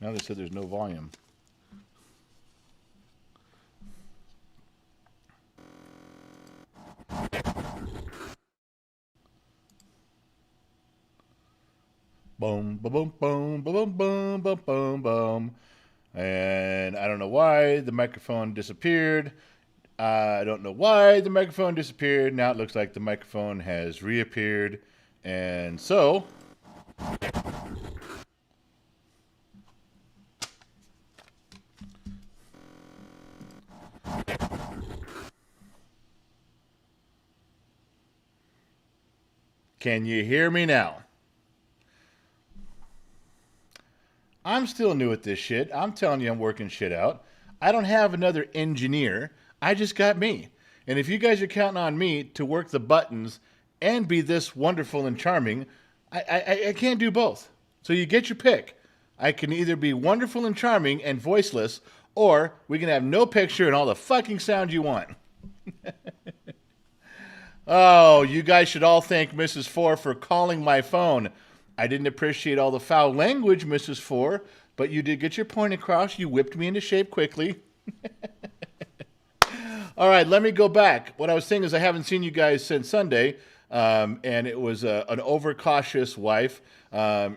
Now they said there's no volume. Boom, boom, boom, boom, boom, boom, boom, boom, boom. And I don't know why the microphone disappeared. I don't know why the microphone disappeared. Now it looks like the microphone has reappeared. And so, can you hear me now? I'm still new at this shit. I'm telling you, I'm working shit out. I don't have another engineer. I just got me. And if you guys are counting on me to work the buttons and be this wonderful and charming, I can't do both. So you get your pick. I can either be wonderful and charming and voiceless, or we can have no picture and all the fucking sound you want. Oh, you guys should all thank Mrs. Four for calling my phone. I didn't appreciate all the foul language, Mrs. Four, but you did get your point across. You whipped me into shape quickly. All right, let me go back. What I was saying is I haven't seen you guys since Sunday, and it was an overcautious wife.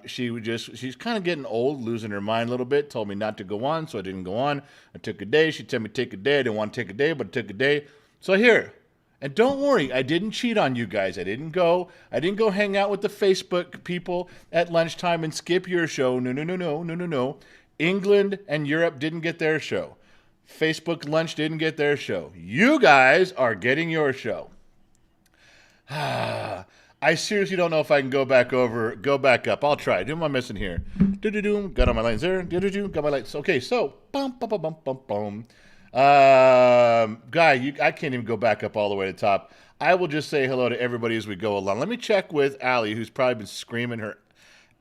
She's kind of getting old, losing her mind a little bit. Told me not to go on, so I didn't go on. I took a day. She told me to take a day. I didn't want to take a day, but I took a day. So here. And don't worry, I didn't cheat on you guys. I didn't go hang out with the Facebook people at lunchtime and skip your show. No, no, no, no, no, no, no. England and Europe didn't get their show. Facebook lunch didn't get their show. You guys are getting your show. I seriously don't know if I can go back up. I'll try. Do my missing here. Got all my lines there. Got my lights. Okay, so bum bum bum bum bum bum. Guy, I can't even go back up all the way to the top. I will just say hello to everybody as we go along. Let me check with Allie, who's probably been screaming her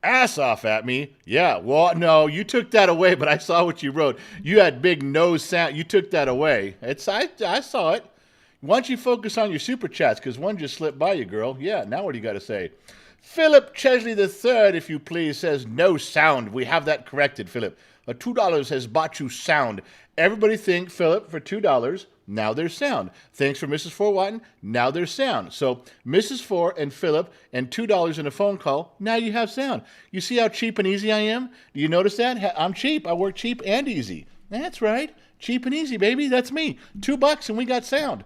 ass off at me. Yeah, well, no, you took that away, but I saw what you wrote. You had big nose sound. You took that away. I saw it. Why don't you focus on your super chats, because one just slipped by you, girl. Yeah, now what do you got to say? Philip Chesley III, if you please, says no sound. We have that corrected, Philip. $2 has bought you sound. Everybody think, Philip, for $2, now there's sound. Thanks for Mrs. Four Watton, now there's sound. So Mrs. Four and Philip and $2 in a phone call, now you have sound. You see how cheap and easy I am? Do you notice that? I'm cheap. I work cheap and easy. That's right. Cheap and easy, baby. That's me. $2 and we got sound.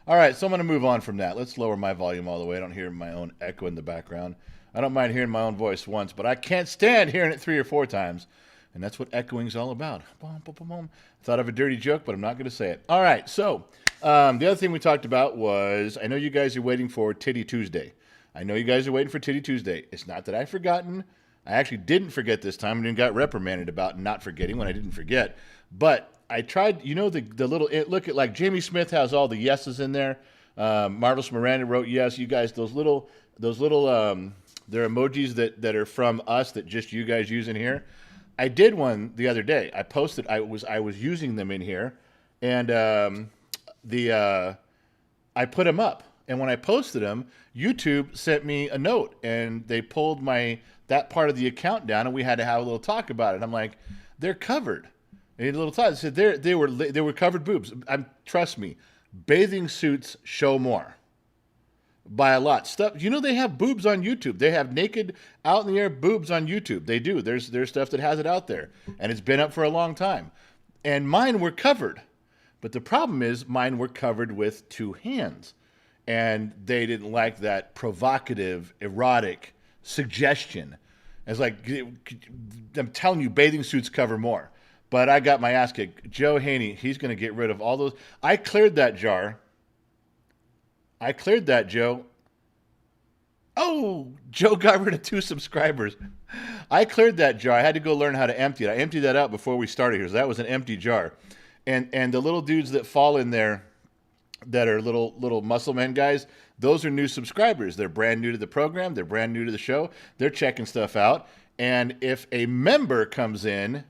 All right, so I'm going to move on from that. Let's lower my volume all the way. I don't hear my own echo in the background. I don't mind hearing my own voice once, but I can't stand hearing it 3 or 4 times. And that's what echoing's all about. Boom, boom, boom, boom. Thought of a dirty joke, but I'm not going to say it. All right, so the other thing we talked about was, I know you guys are waiting for Titty Tuesday. I know you guys are waiting for Titty Tuesday. It's not that I've forgotten. I actually didn't forget this time and got reprimanded about not forgetting when I didn't forget. But I tried, the little, look at like Jamie Smith has all the yeses in there. Marvelous Miranda wrote yes. You guys, those little, they're emojis that are from us that just you guys use in here. I did one the other day. I posted. I was using them in here, and I put them up. And when I posted them, YouTube sent me a note, and they pulled that part of the account down, and we had to have a little talk about it. I'm like, they're covered. They need a little time. They said they were covered boobs. Trust me, bathing suits show more. By a lot. Stuff, they have boobs on YouTube. They have naked, out in the air boobs on YouTube. They do. There's stuff that has it out there. And it's been up for a long time. And mine were covered. But the problem is mine were covered with 2 hands. And they didn't like that provocative, erotic suggestion. It's like, I'm telling you, bathing suits cover more. But I got my ass kicked. Joe Haney, he's going to get rid of all those. I cleared that jar. Joe. Oh, Joe got rid of 2 subscribers. I cleared that jar. I had to go learn how to empty it. I emptied that out before we started here, so that was an empty jar. And the little dudes that fall in there that are little muscle men guys, those are new subscribers. They're brand new to the program. They're brand new to the show. They're checking stuff out. And if a member comes in,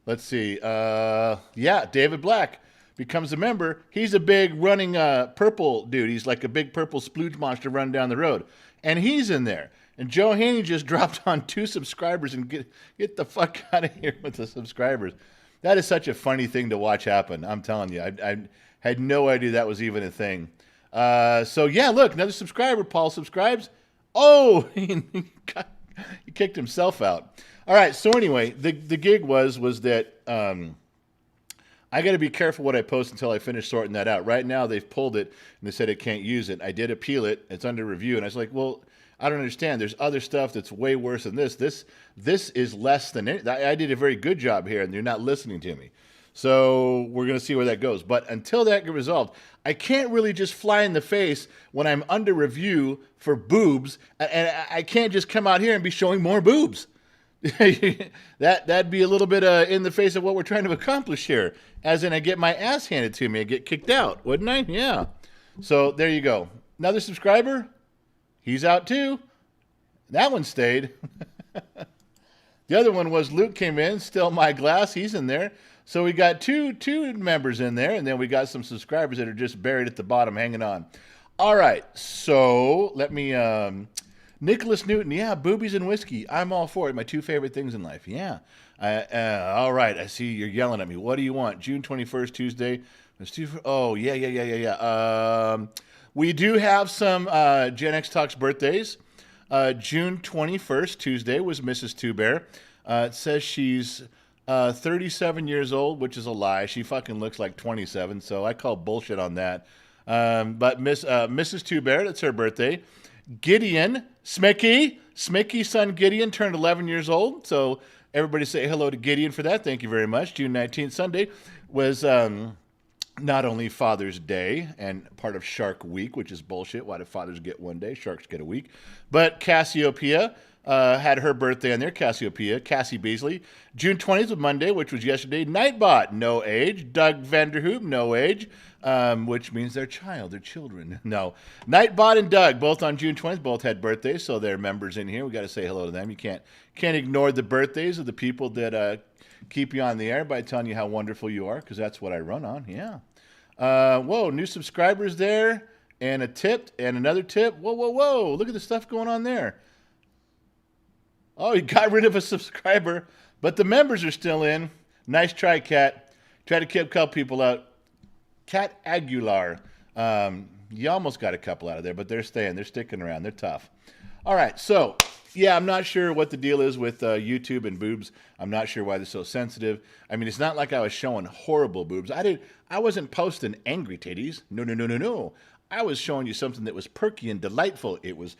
let's see, David Black. becomes a member. He's a big running purple dude. He's like a big purple splooge monster running down the road. And he's in there. And Joe Haney just dropped on 2 subscribers and get the fuck out of here with the subscribers. That is such a funny thing to watch happen. I'm telling you. I had no idea that was even a thing. So, yeah, look, another subscriber. Paul subscribes. Oh, he kicked himself out. All right, so anyway, the gig was that I got to be careful what I post until I finish sorting that out. Right now, they've pulled it, and they said I can't use it. I did appeal it. It's under review. And I was like, well, I don't understand. There's other stuff that's way worse than this. This is less than it. I did a very good job here, and you're not listening to me. So we're going to see where that goes. But until that gets resolved, I can't really just fly in the face when I'm under review for boobs, and I can't just come out here and be showing more boobs. That'd be a little bit in the face of what we're trying to accomplish here. As in, I get my ass handed to me, I get kicked out, wouldn't I? Yeah. So there you go. Another subscriber. He's out too. That one stayed. The other one was Luke came in, still my glass. He's in there. So we got two members in there, and then we got some subscribers that are just buried at the bottom, hanging on. All right. So let me. Nicholas Newton, yeah, boobies and whiskey. I'm all for it. My 2 favorite things in life. Yeah. All right. I see you're yelling at me. What do you want? June 21st, Tuesday. Oh, yeah. We do have some Gen X Talks birthdays. June 21st, Tuesday, was Mrs. Two Bear. It says she's 37 years old, which is a lie. She fucking looks like 27, so I call bullshit on that. But Mrs. Two Bear, that's her birthday. Gideon, Smicky's son Gideon turned 11 years old. So everybody say hello to Gideon for that. Thank you very much. June 19th, Sunday, was not only Father's Day and part of Shark Week, which is bullshit. Why do fathers get one day? Sharks get a week. But Cassiopeia had her birthday on there. Cassie Beasley. June 20th was Monday, which was yesterday. Nightbot, no age. Doug Vanderhoop, no age. Which means they're children. No. Nightbot and Doug, both on June 20th, both had birthdays, so they're members in here. We got to say hello to them. You can't ignore the birthdays of the people that keep you on the air by telling you how wonderful you are, because that's what I run on. Yeah. Whoa, new subscribers there, and a tip, and another tip. Whoa. Look at the stuff going on there. Oh, he got rid of a subscriber, but the members are still in. Nice try, Cat. Try to keep a couple people out. Cat Aguilar. You almost got a couple out of there, but they're staying. They're sticking around. They're tough. All right, so, yeah, I'm not sure what the deal is with YouTube and boobs. I'm not sure why they're so sensitive. I mean, it's not like I was showing horrible boobs. I wasn't posting angry titties. No. I was showing you something that was perky and delightful. It was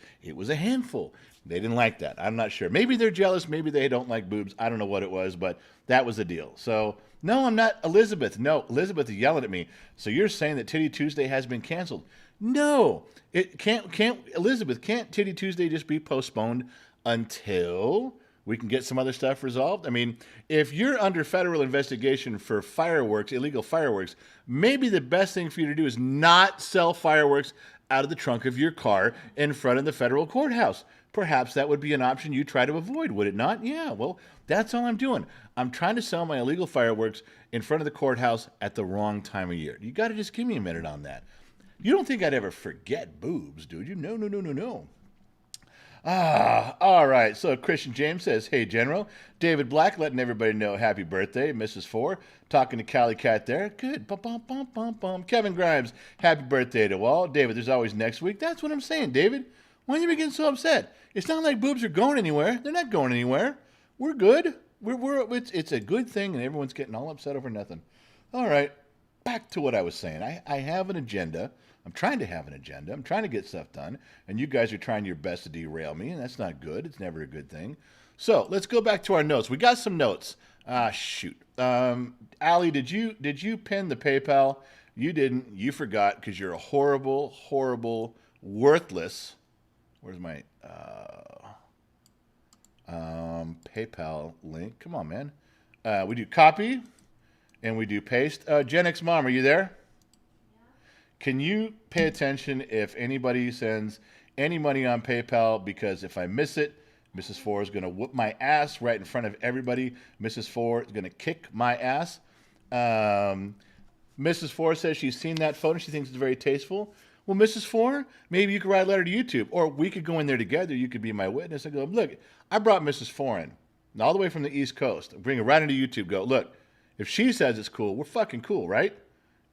a handful. They didn't like that. I'm not sure. Maybe they're jealous. Maybe they don't like boobs. I don't know what it was, but that was the deal. So, no, I'm not Elizabeth. No, Elizabeth is yelling at me. So you're saying that Titty Tuesday has been canceled? No, it can't. Elizabeth, can't Titty Tuesday just be postponed until we can get some other stuff resolved? I mean, if you're under federal investigation for fireworks, illegal fireworks, maybe the best thing for you to do is not sell fireworks out of the trunk of your car in front of the federal courthouse. Perhaps that would be an option you try to avoid, would it not? Yeah, well, that's all I'm doing. I'm trying to sell my illegal fireworks in front of the courthouse at the wrong time of year. You got to just give me a minute on that. You don't think I'd ever forget boobs, do you? No. All right. So Christian James says, hey, General. David Black letting everybody know happy birthday. Mrs. Four talking to Callie Cat there. Good. Bum. Kevin Grimes, happy birthday to all. David, there's always next week. That's what I'm saying, David. Why are you getting so upset? It's not like boobs are going anywhere. They're not going anywhere. We're good. It's a good thing, and everyone's getting all upset over nothing. All right. Back to what I was saying. I have an agenda. I'm trying to have an agenda. I'm trying to get stuff done, and you guys are trying your best to derail me, and that's not good. It's never a good thing. So let's go back to our notes. We got some notes. Shoot. Allie, did you pin the PayPal? You didn't. You forgot because you're a horrible, worthless. Where's my PayPal link? Come on, man. We do copy, and we do paste. Gen X Mom, are you there? Can you pay attention if anybody sends any money on PayPal? Because if I miss it, Mrs. Four is going to whoop my ass right in front of everybody. Mrs. Four is going to kick my ass. Mrs. Four says she's seen that photo. She thinks it's very tasteful. Well, Mrs. Four, maybe you could write a letter to YouTube, or we could go in there together. You could be my witness. I go, look, I brought Mrs. Four in, all the way from the East Coast. Bring her right into YouTube. Go, look, if she says it's cool, we're fucking cool, right?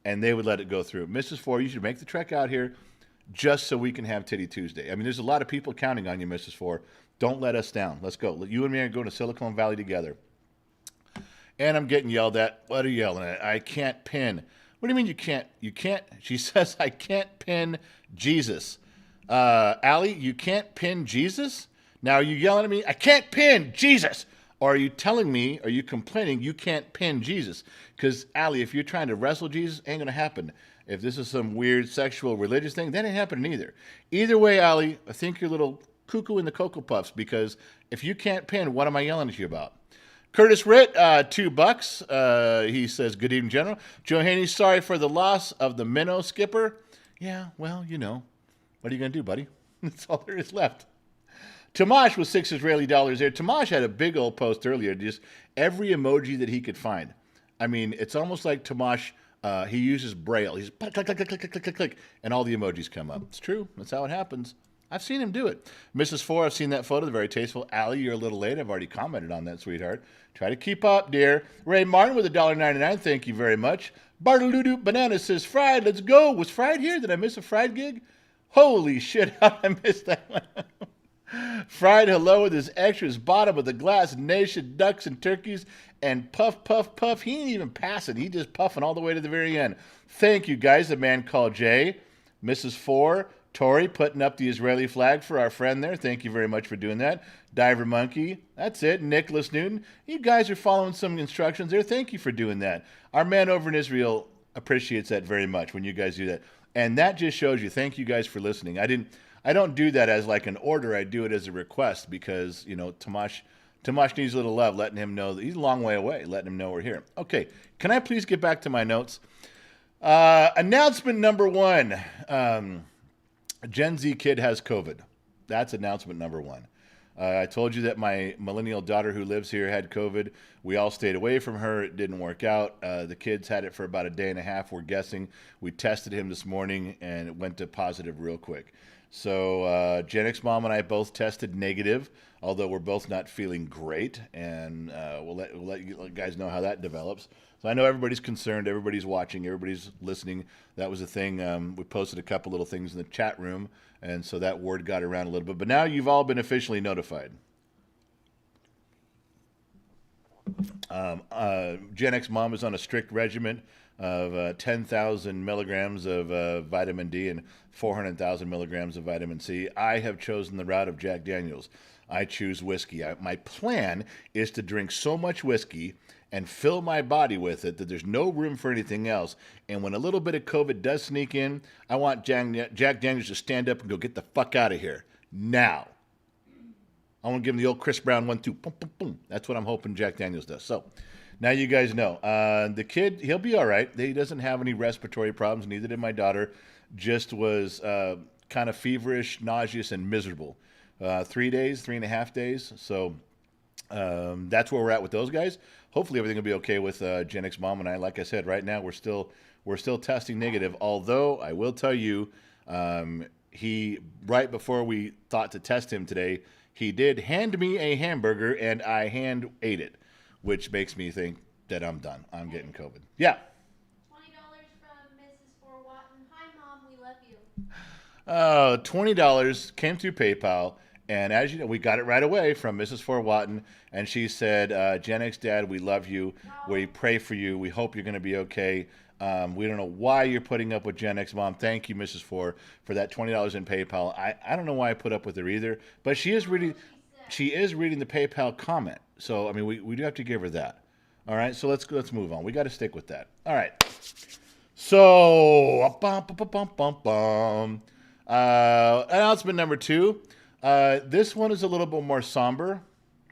And they would let it go through. Mrs. Four, you should make the trek out here just so we can have Titty Tuesday. I mean, there's a lot of people counting on you, Mrs. Four. Don't let us down. Let's go. You and me are going to Silicon Valley together. And I'm getting yelled at. What are you yelling at? I can't pin. What do you mean you can't? You can't? She says, I can't pin Jesus. Allie, you can't pin Jesus? Now, are you yelling at me? I can't pin Jesus. Or are you telling me, are you complaining you can't pin Jesus? Because, Allie, if you're trying to wrestle Jesus, ain't going to happen. If this is some weird sexual religious thing, that ain't happening either. Either way, Allie, I think you're a little cuckoo in the Cocoa Puffs, because if you can't pin, what am I yelling at you about? Curtis Ritt, $2. He says, good evening, General. Joe Haney, sorry for the loss of the minnow skipper. Yeah, well, you know. What are you going to do, buddy? That's all there is left. Tomash with $6 Israeli there. Tomash had a big old post earlier, just every emoji that he could find. I mean, it's almost like Tomash, he uses Braille. He's click, click, click, click, click, click, click, and all the emojis come up. It's true. That's how it happens. I've seen him do it. Mrs. Four, I've seen that photo. Very tasteful. Allie, you're a little late. I've already commented on that, sweetheart. Try to keep up, dear. Ray Martin with $1.99. Thank you very much. Bartoludu Banana says, fried, let's go. Was Fried here? Did I miss a Fried gig? Holy shit, how did I miss that one? Fried, hello, with his extras, bottom of the glass, nation, ducks and turkeys, and puff, puff, puff. He ain't even passing. He just puffing all the way to the very end. Thank you, guys. The man called Jay. Mrs. Four, Tori putting up the Israeli flag for our friend there. Thank you very much for doing that. Diver Monkey. That's it. Nicholas Newton. You guys are following some instructions there. Thank you for doing that. Our man over in Israel appreciates that very much when you guys do that. And that just shows you. Thank you guys for listening. I don't do that as like an order. I do it as a request because, you know, Tomash needs a little love, letting him know that he's a long way away, letting him know we're here. Okay. Can I please get back to my notes? Announcement number 1. Gen Z kid has COVID. That's announcement number 1. I told you that my millennial daughter who lives here had COVID. We all stayed away from her. It didn't work out. The kids had it for about a day and a half, we're guessing. We tested him this morning, and it went to positive real quick. So Gen X Mom and I both tested negative, although we're both not feeling great, and we'll let you guys know how that develops. So I know everybody's concerned, everybody's watching, everybody's listening. That was the thing. We posted a couple little things in the chat room, and so that word got around a little bit. But now you've all been officially notified. Gen X Mom is on a strict regimen of 10,000 milligrams of vitamin D and 400,000 milligrams of vitamin C. I have chosen the route of Jack Daniels. I choose whiskey. My plan is to drink so much whiskey and fill my body with it that there's no room for anything else. And when a little bit of COVID does sneak in, I want Jack Daniels to stand up and go, get the fuck out of here now. I want to give him the old Chris Brown 1-2. Boom, boom, boom. That's what I'm hoping Jack Daniels does. So now you guys know. The kid, he'll be all right. He doesn't have any respiratory problems. Neither did my daughter. Just was kind of feverish, nauseous, and miserable. 3.5 days. So that's where we're at with those guys. Hopefully everything will be okay with Gen X Mom and I. Like I said, right now we're still testing negative. Although I will tell you, he right before we thought to test him today, he did hand me a hamburger and I hand ate it, which makes me think that I'm done. I'm getting COVID. Yeah. $20 from Mrs. Forwatton. Hi, Mom. We love you. $20 came through PayPal. And as you know, we got it right away from Mrs. Forwatton. And she said, Gen X Dad, we love you. We pray for you. We hope you're going to be okay. We don't know why you're putting up with Gen X Mom. Thank you, Mrs. For that $20 in PayPal. I don't know why I put up with her either. But she is reading the PayPal comment. So, I mean, we do have to give her that. All right, so let's move on. We got to stick with that. All right. So, announcement number 2. This one is a little bit more somber,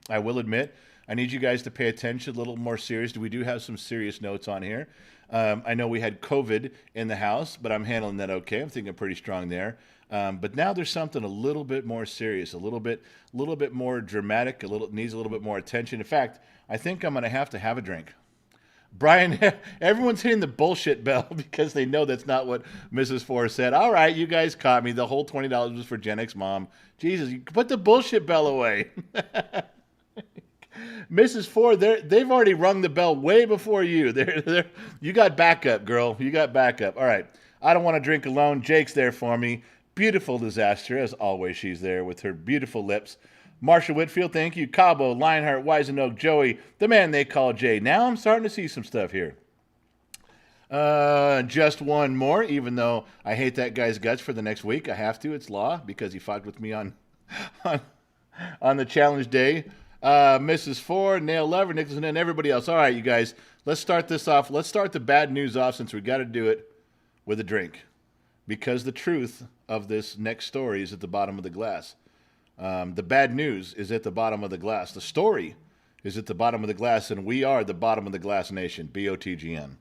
I will admit. I need you guys to pay attention, a little more serious. We do have some serious notes on here. I know we had COVID in the house, but I'm handling that okay. I'm thinking pretty strong there. But now there's something a little bit more serious, a little bit more dramatic, needs a little bit more attention. In fact, I think I'm going to have a drink. Brian, everyone's hitting the bullshit bell because they know that's not what Mrs. Four said. All right, you guys caught me. The whole $20 was for Gen X mom. Jesus, you put the bullshit bell away. Mrs. Four, they've already rung the bell way before you. You got backup, girl. You got backup. All right. I don't want to drink alone. Jake's there for me. Beautiful disaster. As always, she's there with her beautiful lips. Marsha Whitfield, thank you. Cabo, Lionheart, Wisenoak, Joey, the man they call Jay. Now I'm starting to see some stuff here. Just one more, even though I hate that guy's guts for the next week. I have to. It's law because he fucked with me on, on the challenge day. Mrs. Ford, Nail Lover, Nicholson, and everybody else. All right, you guys, let's start this off. Let's start the bad news off since we got to do it with a drink because the truth of this next story is at the bottom of the glass. The bad news is at the bottom of the glass. The story is at the bottom of the glass, and we are the bottom of the glass nation. BOTGN.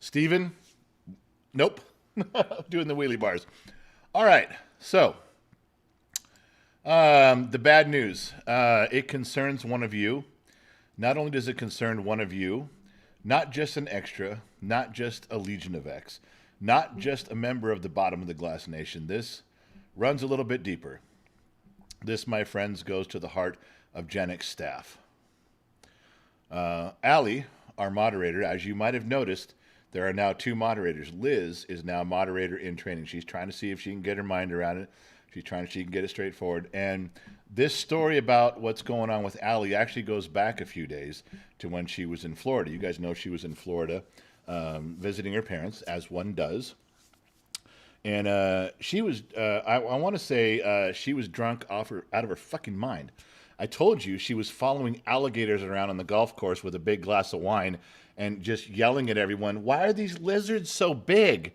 Steven? Nope. Doing the wheelie bars. All right. So, the bad news. It concerns one of you. Not only does it concern one of you, not just an extra, not just a Legion of X, not just a member of the bottom of the glass nation. This runs a little bit deeper. This, my friends, goes to the heart of Gen X staff. Allie, our moderator, as you might have noticed, there are now two moderators. Liz is now moderator in training. She's trying to see if she can get her mind around it. She's trying to see if she can get it straightforward. And this story about what's going on with Allie actually goes back a few days to when she was in Florida. You guys know she was in Florida visiting her parents, as one does. And she was, I want to say, she was drunk out of her fucking mind. I told you she was following alligators around on the golf course with a big glass of wine and just yelling at everyone, why are these lizards so big?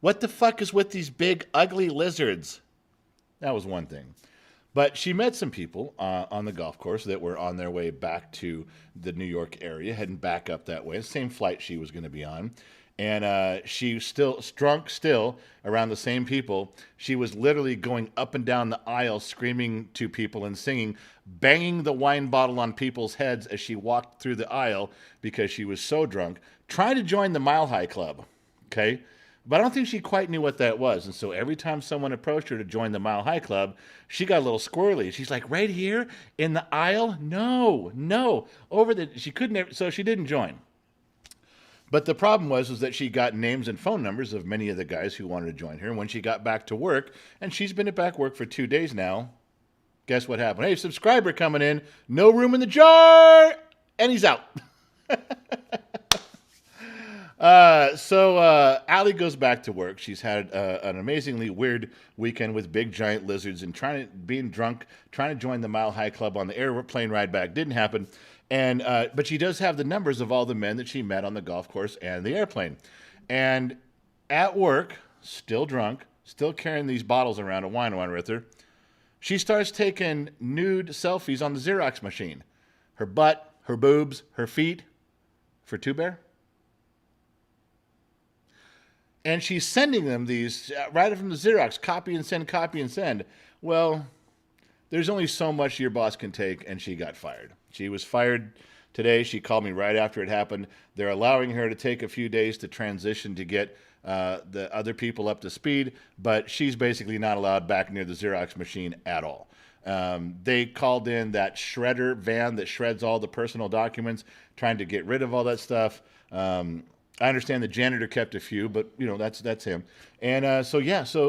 What the fuck is with these big, ugly lizards? That was one thing. But she met some people on the golf course that were on their way back to the New York area, heading back up that way, same flight she was going to be on. And she was still drunk, around the same people. She was literally going up and down the aisle, screaming to people and singing, banging the wine bottle on people's heads as she walked through the aisle because she was so drunk, trying to join the Mile High Club. Okay? But I don't think she quite knew what that was. And so every time someone approached her to join the Mile High Club, she got a little squirrely. She's like, right here in the aisle? No. She couldn't, so she didn't join. But the problem was that she got names and phone numbers of many of the guys who wanted to join her. And when she got back to work, and she's been at back work for 2 days now, guess what happened? Hey, subscriber coming in, no room in the jar, and he's out. So Allie goes back to work. She's had an amazingly weird weekend with big giant lizards and being drunk, trying to join the Mile High Club on the airplane ride back. Didn't happen. And but she does have the numbers of all the men that she met on the golf course and the airplane. And at work, still drunk, still carrying these bottles around of wine with her, she starts taking nude selfies on the Xerox machine. Her butt, her boobs, her feet for Two Bear. And she's sending them these right from the Xerox, copy and send. Well, there's only so much your boss can take, and she got fired. She was fired today. She called me right after it happened. They're allowing her to take a few days to transition to get the other people up to speed, but she's basically not allowed back near the Xerox machine at all. They called in that shredder van that shreds all the personal documents, trying to get rid of all that stuff. I understand the janitor kept a few, but that's him. And so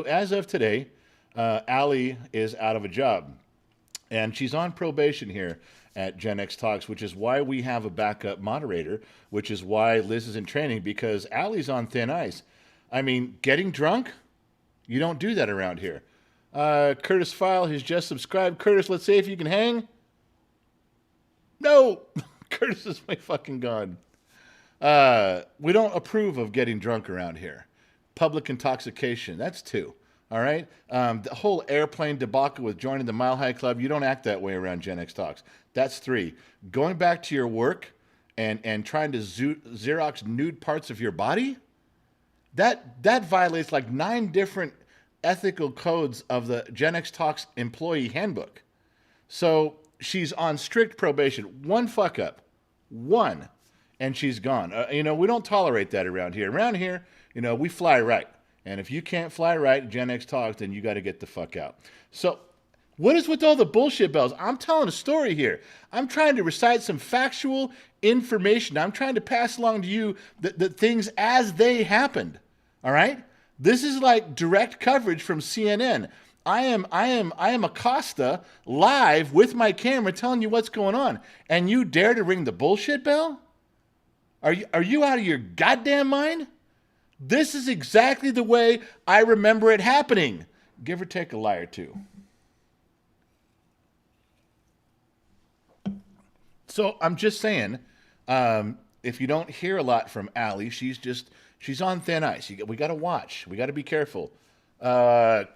as of today, Allie is out of a job, and she's on probation here at Gen X Talks, which is why we have a backup moderator, which is why Liz is in training, because Allie's on thin ice. I mean, getting drunk, you don't do that around here. Curtis File has just subscribed. Curtis, let's see if you can hang. No, Curtis is my fucking gone. We don't approve of getting drunk around here. Public intoxication, that's 2. All right? The whole airplane debacle with joining the Mile High Club, you don't act that way around Gen X Talks. That's 3. Going back to your work and trying to Xerox nude parts of your body, that violates like 9 different ethical codes of the Gen X Talks employee handbook. So she's on strict probation. One fuck up. One. And she's gone. We don't tolerate that around here. Around here, we fly right. And if you can't fly right, Gen X Talks, then you got to get the fuck out. So what is with all the bullshit bells? I'm telling a story here. I'm trying to recite some factual information. I'm trying to pass along to you the things as they happened. All right? This is like direct coverage from CNN. I am Acosta live with my camera telling you what's going on. And you dare to ring the bullshit bell? Are you out of your goddamn mind? This is exactly the way I remember it happening. Give or take a lie or two. So I'm just saying, if you don't hear a lot from Allie, she's on thin ice. We got to watch. We got to be careful.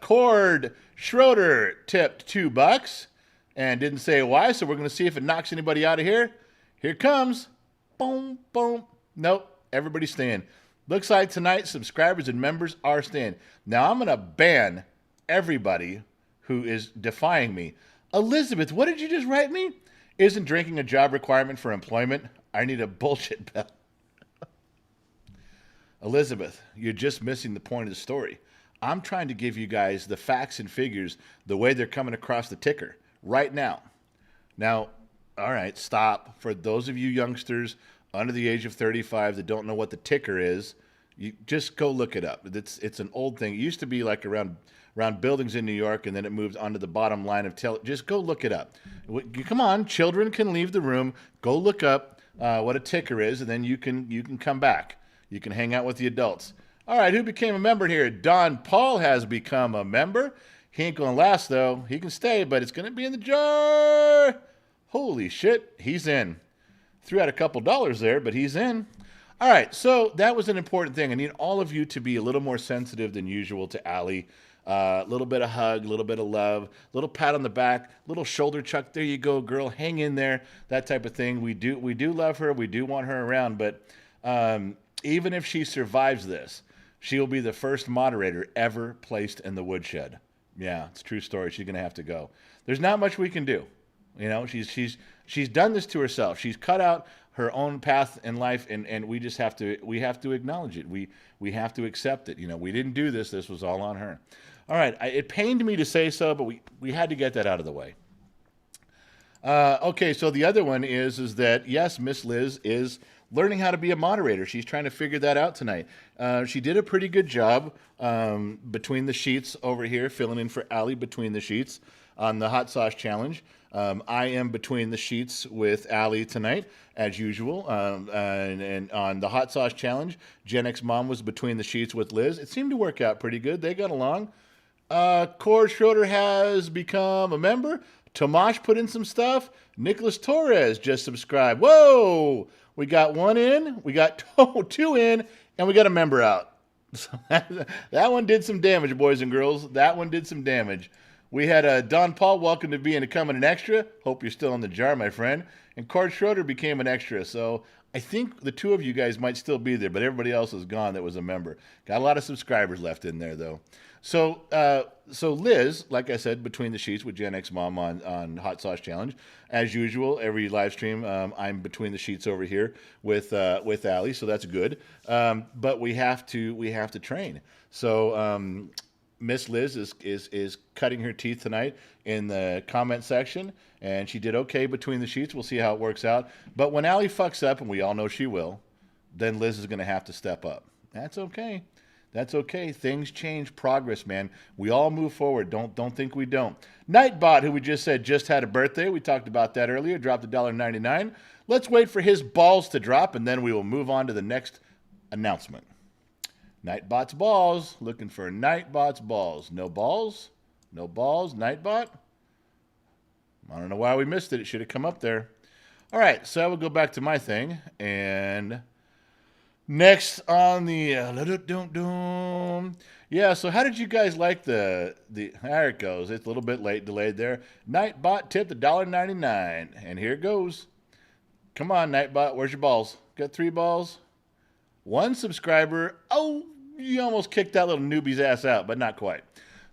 Cord Schroeder tipped $2 and didn't say why, so we're going to see if it knocks anybody out of here. Here it comes. Boom, boom. Nope, everybody's staying. Looks like tonight subscribers and members are staying. Now I'm going to ban everybody who is defying me. Elizabeth, what did you just write me? Isn't drinking a job requirement for employment? I need a bullshit bell. Elizabeth, you're just missing the point of the story. I'm trying to give you guys the facts and figures the way they're coming across the ticker right now. Now, all right, stop. For those of you youngsters under the age of 35 that don't know what the ticker is, you just go look it up. It's an old thing. It used to be like around buildings in New York, and then it moved onto the bottom line of just go look it up. Come on, children can leave the room. Go look up what a ticker is, and then you can come back. You can hang out with the adults. All right, who became a member here? Don Paul has become a member. He ain't going to last, though. He can stay, but it's going to be in the jar. Holy shit, he's in. Threw out a couple dollars there, but he's in. All right, so that was an important thing. I need all of you to be a little more sensitive than usual to Allie. A little bit of hug, a little bit of love, a little pat on the back, little shoulder chuck. There you go, girl. Hang in there. That type of thing. We do love her. We do want her around. But even if she survives this, she will be the first moderator ever placed in the woodshed. Yeah, it's a true story. She's going to have to go. There's not much we can do. She's done this to herself. She's cut out her own path in life, and we just have to acknowledge it. We have to accept it. We didn't do this. This was all on her. All right. It pained me to say so, but we had to get that out of the way. Okay, so the other one is that, yes, Miss Liz is learning how to be a moderator. She's trying to figure that out tonight. She did a pretty good job between the sheets over here, filling in for Allie between the sheets on the hot sauce challenge. I am between the sheets with Allie tonight, as usual. And on the hot sauce challenge, Gen X Mom was between the sheets with Liz. It seemed to work out pretty good. They got along. Cord Schroeder has become a member. Tomash put in some stuff. Nicholas Torres just subscribed. Whoa! We got one in, we got two in, and we got a member out. So that one did some damage, boys and girls. That one did some damage. We had Don Paul, welcome to becoming an extra. Hope you're still in the jar, my friend. And Cord Schroeder became an extra. So I think the two of you guys might still be there, but everybody else is gone that was a member. Got a lot of subscribers left in there, though. So Liz, like I said, between the sheets with Gen X Mom on Hot Sauce Challenge. As usual, every live stream, I'm between the sheets over here with Allie, so that's good. But we have to train. So Miss Liz is cutting her teeth tonight in the comment section, and she did okay between the sheets. We'll see how it works out. But when Allie fucks up, and we all know she will, then Liz is going to have to step up. That's okay. That's okay. Things change. Progress, man. We all move forward. Don't think we don't. Nightbot, who we just said just had a birthday. We talked about that earlier. Dropped $1.99. Let's wait for his balls to drop, and then we will move on to the next announcement. Nightbot's balls. Looking for Nightbot's balls. No balls? No balls? Nightbot? I don't know why we missed it. It should have come up there. All right, so I will go back to my thing, and next on the yeah, so how did you guys like the there it goes. It's a little bit late, delayed there. Nightbot tipped $1.99, and here it goes. Come on, Nightbot, where's your balls? Got 3 balls? 1 subscriber. Oh, you almost kicked that little newbie's ass out, but not quite.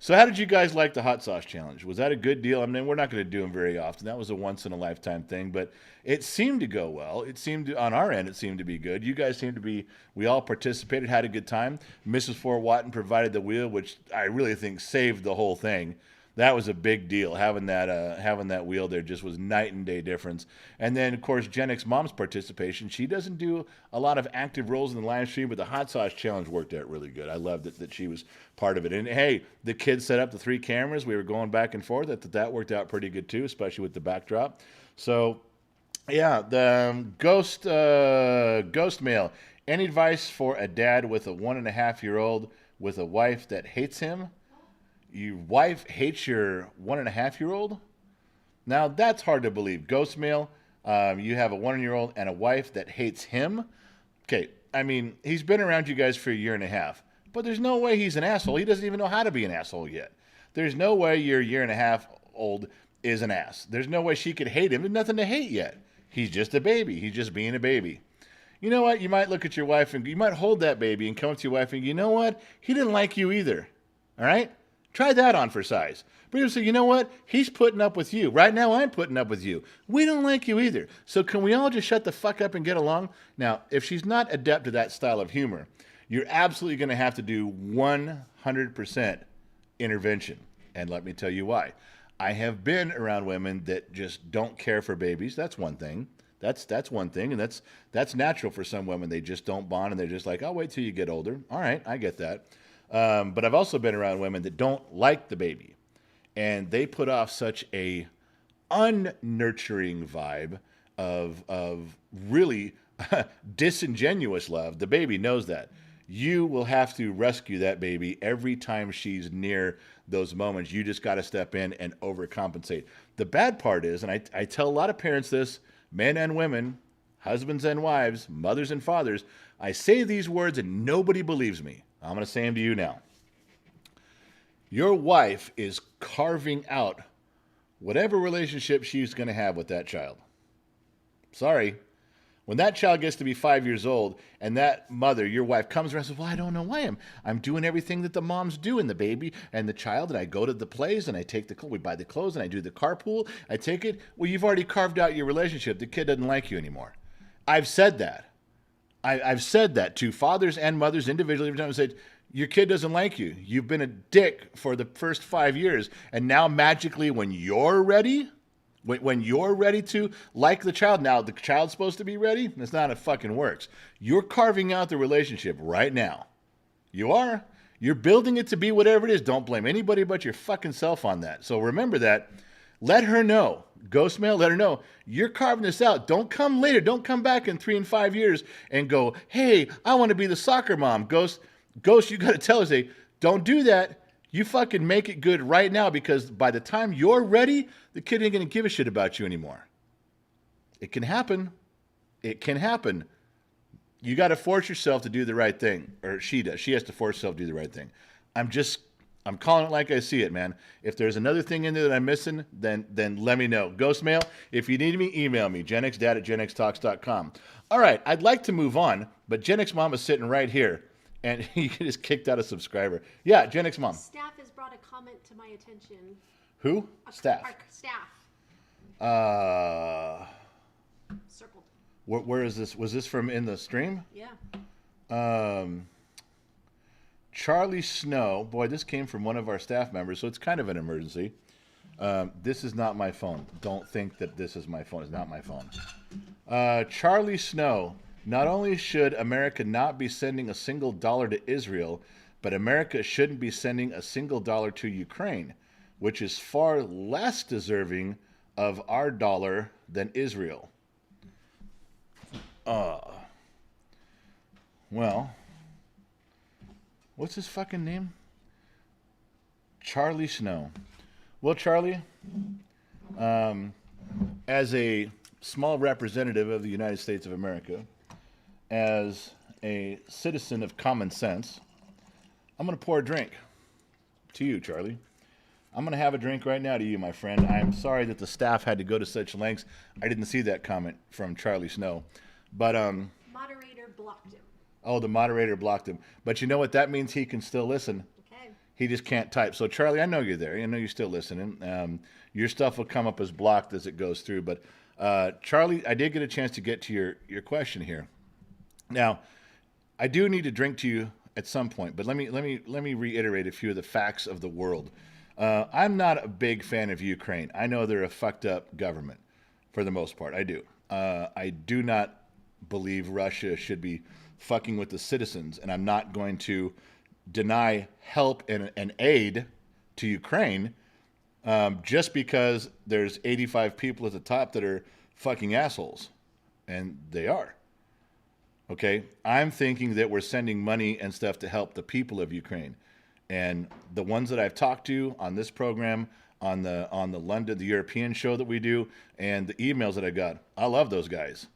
So how did you guys like the hot sauce challenge? Was that a good deal? I mean, we're not going to do them very often. That was a once in a lifetime thing, but it seemed to go well. It seemed to, on our end, it seemed to be good. You guys seemed to be, we all participated, had a good time. Mrs. Fort Watton provided the wheel, which I really think saved the whole thing. That was a big deal. Having that wheel there just was night and day difference. And then, of course, Gen X Mom's participation. She doesn't do a lot of active roles in the live stream, but the hot sauce challenge worked out really good. I loved it that she was part of it. And hey, the kids set up the 3 cameras. We were going back and forth. That worked out pretty good too, especially with the backdrop. So, yeah, the ghost mail. Any advice for a dad with a 1.5-year-old with a wife that hates him? Your wife hates your 1.5-year-old? Now, that's hard to believe. Ghost mail, you have a 1-year-old and a wife that hates him? Okay, I mean, he's been around you guys for a year and a half, but there's no way he's an asshole. He doesn't even know how to be an asshole yet. There's no way your year and a half old is an ass. There's no way she could hate him. There's nothing to hate yet. He's just a baby. He's just being a baby. You know what? You might look at your wife and you might hold that baby and come up to your wife and you know what? He didn't like you either. All right? Try that on for size. But you say, you know what? He's putting up with you. Right now, I'm putting up with you. We don't like you either. So can we all just shut the fuck up and get along? Now, if she's not adept to that style of humor, you're absolutely going to have to do 100% intervention. And let me tell you why. I have been around women that just don't care for babies. That's one thing. That's one thing, and that's natural for some women. They just don't bond, and they're just like, I'll wait till you get older. All right, I get that. But I've also been around women that don't like the baby, and they put off such a unnurturing vibe of really disingenuous love. The baby knows that. You will have to rescue that baby every time she's near those moments. You just got to step in and overcompensate. The bad part is, and I tell a lot of parents this, men and women, husbands and wives, mothers and fathers, I say these words and nobody believes me. I'm going to say them to you now. Your wife is carving out whatever relationship she's going to have with that child. Sorry. When that child gets to be 5 years old and that mother, your wife, comes around and says, well, I don't know why I'm doing everything that the moms do in the baby and the child, and I go to the plays and I take the clothes, we buy the clothes and I do the carpool, I take it. Well, you've already carved out your relationship. The kid doesn't like you anymore. I've said that. I've said that to fathers and mothers individually every time I said, your kid doesn't like you. You've been a dick for the first 5 years. And now magically when you're ready, when you're ready to like the child, now the child's supposed to be ready? That's not how it fucking works. You're carving out the relationship right now. You are. You're building it to be whatever it is. Don't blame anybody but your fucking self on that. So remember that. Let her know. Ghost mail, let her know. You're carving this out. Don't come later. Don't come back in 3 and 5 years and go, hey, I want to be the soccer mom. Ghost, you got to tell her, say, don't do that. You fucking make it good right now, because by the time you're ready, the kid ain't going to give a shit about you anymore. It can happen. It can happen. You got to force yourself to do the right thing. Or she does. She has to force herself to do the right thing. I'm calling it like I see it, man. If there's another thing in there that I'm missing, then let me know. Ghost mail, if you need me, email me, genxdad@genxtalks.com. All right, I'd like to move on, but Gen X Mom is sitting right here, and he just kicked out a subscriber. Yeah, Gen X Mom. Staff has brought a comment to my attention. Who? Staff. Our staff. Circled. Where is this? Was this from in the stream? Yeah. Charlie Snow. Boy, this came from one of our staff members, so it's kind of an emergency. This is not my phone. Don't think that this is my phone. It's not my phone. Charlie Snow. Not only should America not be sending a single dollar to Israel, but America shouldn't be sending a single dollar to Ukraine, which is far less deserving of our dollar than Israel. Well, what's his fucking name? Charlie Snow. Well, Charlie, as a small representative of the United States of America, as a citizen of common sense, I'm going to pour a drink to you, Charlie. I'm going to have a drink right now to you, my friend. I'm sorry that the staff had to go to such lengths. I didn't see that comment from Charlie Snow. But, moderator blocked him. Oh, the moderator blocked him. But you know what? That means he can still listen. Okay. He just can't type. So, Charlie, I know you're there. I know you're still listening. Your stuff will come up as blocked as it goes through. But, Charlie, I did get a chance to get to your question here. Now, I do need to drink to you at some point, but let me reiterate a few of the facts of the world. I'm not a big fan of Ukraine. I know they're a fucked up government for the most part. I do. I do not believe Russia should be fucking with the citizens, and I'm not going to deny help and aid to Ukraine just because there's 85 people at the top that are fucking assholes, and they are. Okay, I'm thinking that we're sending money and stuff to help the people of Ukraine, and the ones that I've talked to on this program, on the London, the European show that we do, and the emails that I got, I love those guys.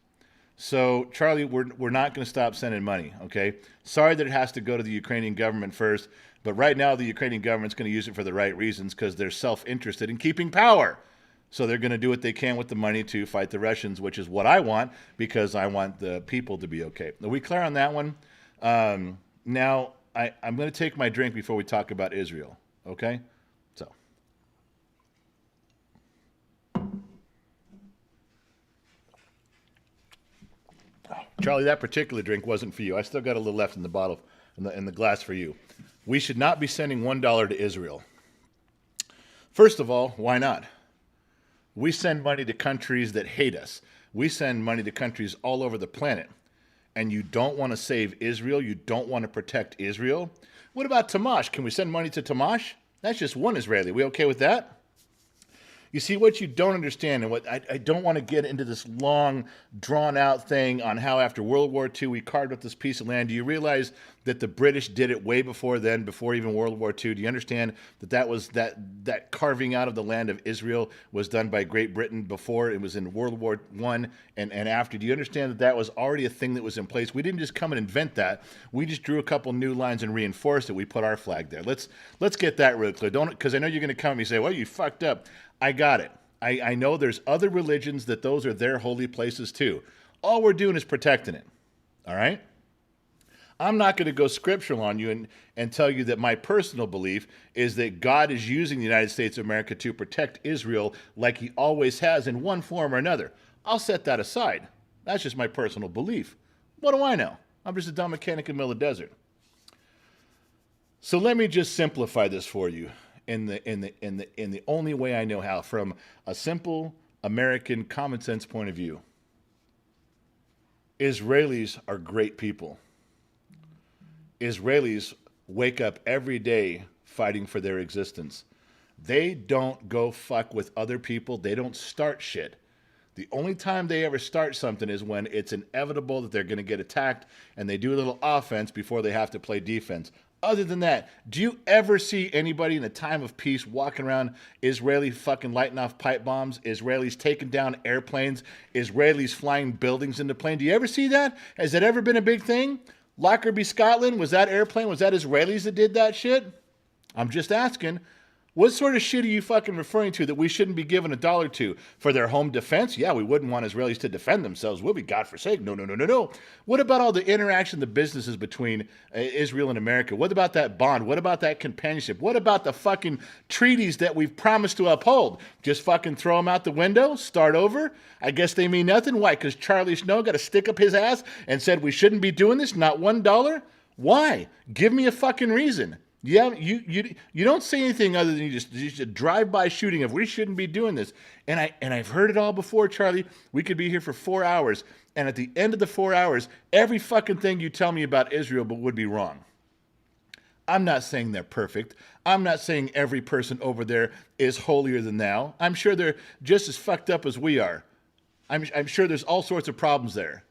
So, Charlie, we're not going to stop sending money, okay? Sorry that it has to go to the Ukrainian government first, but right now the Ukrainian government's going to use it for the right reasons because they're self-interested in keeping power. So they're going to do what they can with the money to fight the Russians, which is what I want because I want the people to be okay. Are we clear on that one? Now, I'm going to take my drink before we talk about Israel, okay? So. Charlie, that particular drink wasn't for you. I still got a little left in the bottle, in the glass for you. We should not be sending $1 to Israel. First of all, why not? We send money to countries that hate us. We send money to countries all over the planet. And you don't want to save Israel? You don't want to protect Israel? What about Tamash? Can we send money to Tamash? That's just one Israeli. We okay with that? You see, what you don't understand, and what I don't want to get into this long, drawn-out thing on how after World War II we carved up this piece of land. Do you realize that the British did it way before then, before even World War II? Do you understand that carving out of the land of Israel was done by Great Britain before it was in World War I and after? Do you understand that was already a thing that was in place? We didn't just come and invent that. We just drew a couple new lines and reinforced it. We put our flag there. Let's get that real clear. Don't, because I know you're going to come at me and say, well, you fucked up. I got it. I know there's other religions that those are their holy places too. All we're doing is protecting it. All right? I'm not going to go scriptural on you and tell you that my personal belief is that God is using the United States of America to protect Israel like he always has in one form or another. I'll set that aside. That's just my personal belief. What do I know? I'm just a dumb mechanic in the middle of the desert. So let me just simplify this for you in the only way I know how, from a simple American common sense point of view. Israelis are great people. Israelis wake up every day fighting for their existence. They don't go fuck with other people. They don't start shit. The only time they ever start something is when it's inevitable that they're going to get attacked, and they do a little offense before they have to play defense. Other than that, do you ever see anybody in a time of peace walking around Israeli fucking lighting off pipe bombs, Israelis taking down airplanes, Israelis flying buildings into planes? Do you ever see that? Has that ever been a big thing? Lockerbie, Scotland, was that airplane? Was that Israelis that did that shit? I'm just asking. What sort of shit are you fucking referring to that we shouldn't be giving $1 to? For their home defense? Yeah, we wouldn't want Israelis to defend themselves. We'll be godforsaken. No. What about all the interaction, the businesses between Israel and America? What about that bond? What about that companionship? What about the fucking treaties that we've promised to uphold? Just fucking throw them out the window? Start over? I guess they mean nothing. Why? Because Charlie Snow got to stick up his ass and said we shouldn't be doing this? Not $1? Why? Give me a fucking reason. Yeah, you don't say anything other than you just a drive-by shooting of we shouldn't be doing this. And I've heard it all before, Charlie. We could be here for 4 hours, and at the end of the 4 hours, every fucking thing you tell me about Israel would be wrong. I'm not saying they're perfect. I'm not saying every person over there is holier than thou. I'm sure they're just as fucked up as we are. I'm sure there's all sorts of problems there.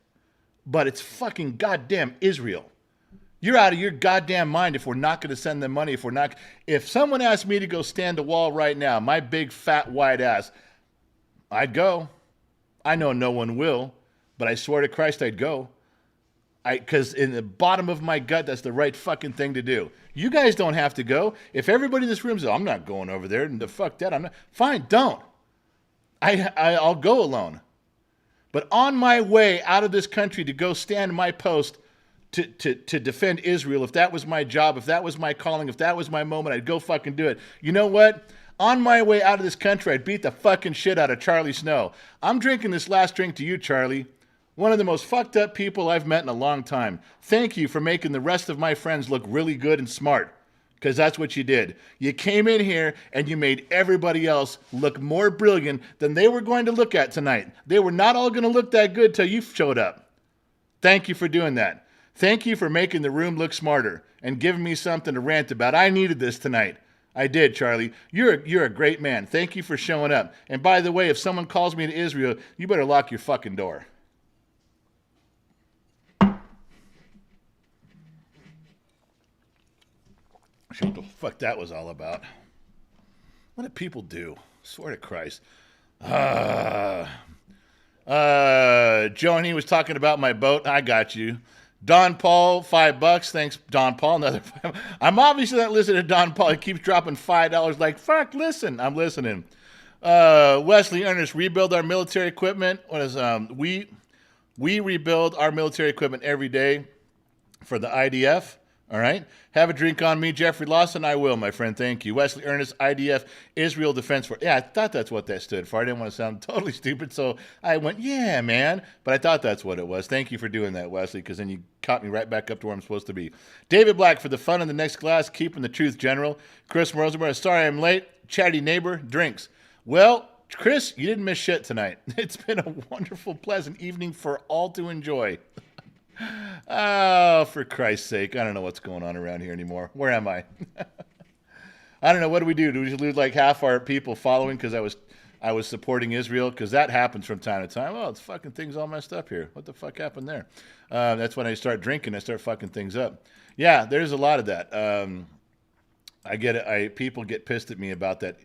But it's fucking goddamn Israel. You're out of your goddamn mind if we're not going to send them money. If someone asked me to go stand a wall right now, my big fat white ass, I'd go. I know no one will, but I swear to Christ I'd go. Because in the bottom of my gut, that's the right fucking thing to do. You guys don't have to go. If everybody in this room says, I'm not going over there, and the fuck that, I'm not. Fine, don't. I'll go alone. But on my way out of this country to go stand my post, to defend Israel, if that was my job, if that was my calling, if that was my moment, I'd go fucking do it. You know what? On my way out of this country, I'd beat the fucking shit out of Charlie Snow. I'm drinking this last drink to you, Charlie. One of the most fucked up people I've met in a long time. Thank you for making the rest of my friends look really good and smart. Because that's what you did. You came in here and you made everybody else look more brilliant than they were going to look at tonight. They were not all going to look that good till you showed up. Thank you for doing that. Thank you for making the room look smarter and giving me something to rant about. I needed this tonight. I did, Charlie. You're a great man. Thank you for showing up. And by the way, if someone calls me to Israel, you better lock your fucking door. What the fuck that was all about. What do people do? Swear to Christ. Joni was talking about my boat. I got you. Don Paul, $5. Thanks, Don Paul. Another $5. I'm obviously not listening to Don Paul. He keeps dropping $5 like, fuck, listen. I'm listening. Wesley Ernest, rebuild our military equipment. What is, we rebuild our military equipment every day for the IDF. All right. Have a drink on me, Jeffrey Lawson. I will, my friend. Thank you. Wesley Ernest, IDF, Israel Defense Force. Yeah, I thought that's what that stood for. I didn't want to sound totally stupid, so I went, yeah, man. But I thought that's what it was. Thank you for doing that, Wesley, because then you caught me right back up to where I'm supposed to be. David Black, for the fun in the next glass, keeping the truth general. Chris Rosenberg, sorry I'm late. Chatty neighbor, drinks. Well, Chris, you didn't miss shit tonight. It's been a wonderful, pleasant evening for all to enjoy. Oh, for Christ's sake. I don't know what's going on around here anymore. Where am I? I don't know. What do we do? Do we lose like half our people following because I was supporting Israel? Because that happens from time to time. Oh, it's fucking things all messed up here. What the fuck happened there? That's when I start drinking. I start fucking things up. Yeah, there's a lot of that. I get it. People get pissed at me about that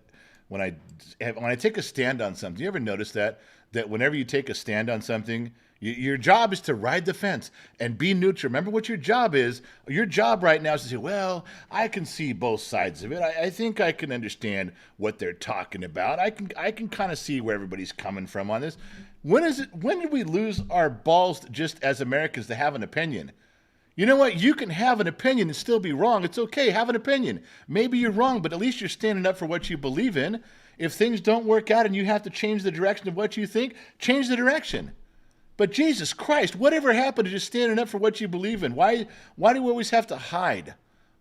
when I take a stand on something. You ever notice that whenever you take a stand on something, your job is to ride the fence and be neutral. Remember what your job is. Your job right now is to say, well, I can see both sides of it. I think I can understand what they're talking about. I can kind of see where everybody's coming from on this. When did we lose our balls just as Americans to have an opinion? You know what? You can have an opinion and still be wrong. It's okay. Have an opinion. Maybe you're wrong, but at least you're standing up for what you believe in. If things don't work out and you have to change the direction of what you think, change the direction. But Jesus Christ, whatever happened to just standing up for what you believe in? Why do we always have to hide?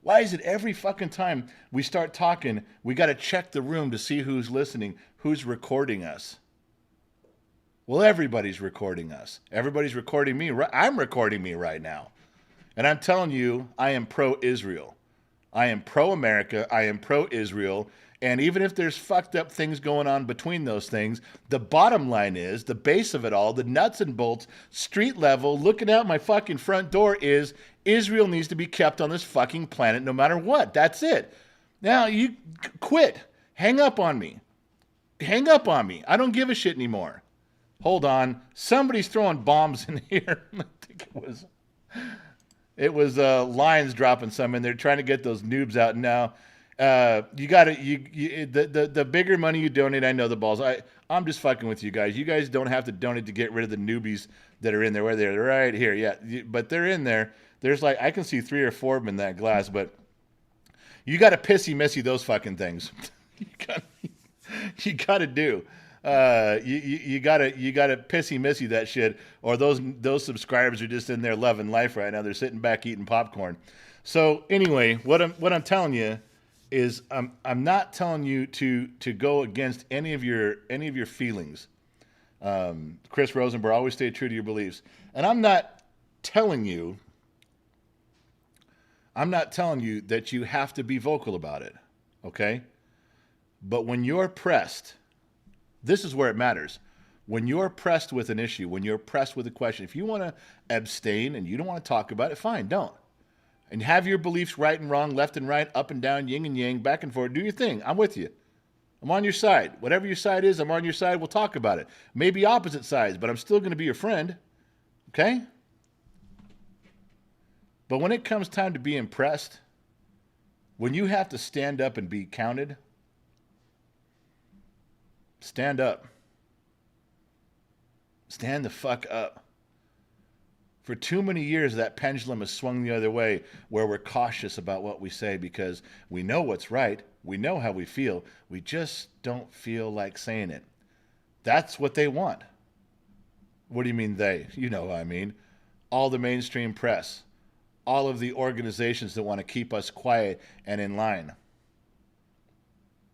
Why is it every fucking time we start talking, we got to check the room to see who's listening, who's recording us? Well, everybody's recording us. Everybody's recording me. I'm recording me right now. And I'm telling you, I am pro-Israel. I am pro-America. I am pro-Israel. And even if there's fucked up things going on between those things, the bottom line is, the base of it all, the nuts and bolts, street level, looking out my fucking front door is Israel needs to be kept on this fucking planet no matter what. That's it. Now, you quit. Hang up on me. Hang up on me. I don't give a shit anymore. Hold on. Somebody's throwing bombs in here. I think it was Lions dropping some in there, trying to get those noobs out now. You got to the bigger money you donate. I know the balls. I'm just fucking with you guys. You guys don't have to donate to get rid of the newbies that are in there. Where they're right here, yeah. But they're in there. There's like I can see 3 or 4 of them in that glass. But you got to pissy missy those fucking things. you got to do. You got to pissy missy that shit. Or those subscribers are just in there loving life right now. They're sitting back eating popcorn. So anyway, what I'm telling you is I'm not telling you to go against any of your feelings. Chris Rosenberg, always stay true to your beliefs. And I'm not telling you that you have to be vocal about it, okay? But when you're pressed, this is where it matters. When you're pressed with an issue, when you're pressed with a question, if you want to abstain and you don't want to talk about it, fine, don't. And have your beliefs right and wrong, left and right, up and down, yin and yang, back and forth. Do your thing. I'm with you. I'm on your side. Whatever your side is, I'm on your side. We'll talk about it. Maybe opposite sides, but I'm still going to be your friend. Okay? But when it comes time to be impressed, when you have to stand up and be counted, stand up. Stand the fuck up. For too many years, that pendulum has swung the other way, where we're cautious about what we say because we know what's right. We know how we feel. We just don't feel like saying it. That's what they want. What do you mean they? You know what I mean. All the mainstream press, all of the organizations that want to keep us quiet and in line.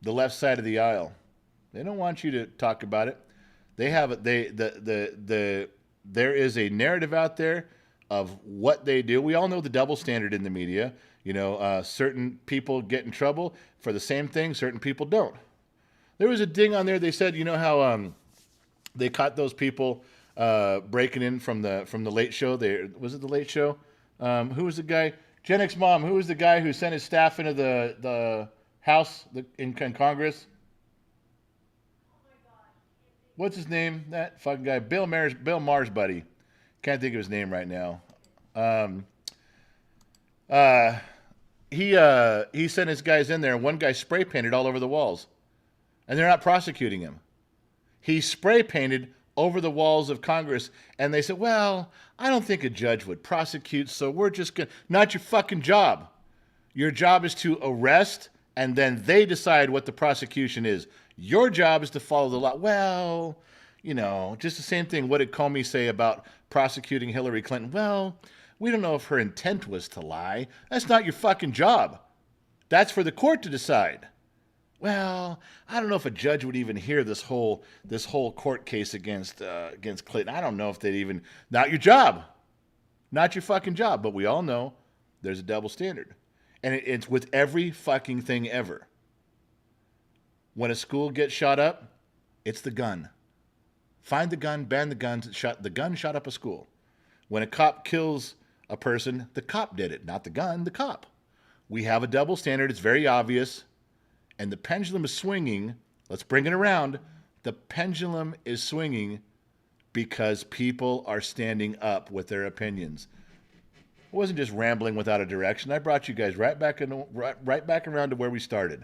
The left side of the aisle, they don't want you to talk about it. They have it. There is a narrative out there of what they do. We all know the double standard in the media. You know, certain people get in trouble for the same thing. Certain people don't. There was a ding on there. They said, you know how they caught those people breaking in from the Late Show. Was it the Late Show? Who was the guy? Gen X Mom. Who was the guy who sent his staff into the House in Congress? What's his name? That fucking guy, Bill Maher's buddy. Can't think of his name right now. He sent his guys in there, and one guy spray painted all over the walls, and they're not prosecuting him. He spray painted over the walls of Congress, and they said, "Well, I don't think a judge would prosecute, so we're just gonna." Not your fucking job. Your job is to arrest, and then they decide what the prosecution is. Your job is to follow the law. Well, you know, just the same thing. What did Comey say about prosecuting Hillary Clinton? Well, we don't know if her intent was to lie. That's not your fucking job. That's for the court to decide. Well, I don't know if a judge would even hear this whole court case against Clinton. I don't know if they'd even. Not your job. Not your fucking job. But we all know there's a double standard. And it's with every fucking thing ever. When a school gets shot up, it's the gun. Find the gun, ban the guns. The gun shot up a school. When a cop kills a person, the cop did it, not the gun, the cop. We have a double standard. It's very obvious. And the pendulum is swinging. Let's bring it around. The pendulum is swinging because people are standing up with their opinions. It wasn't just rambling without a direction. I brought you guys right back around to where we started.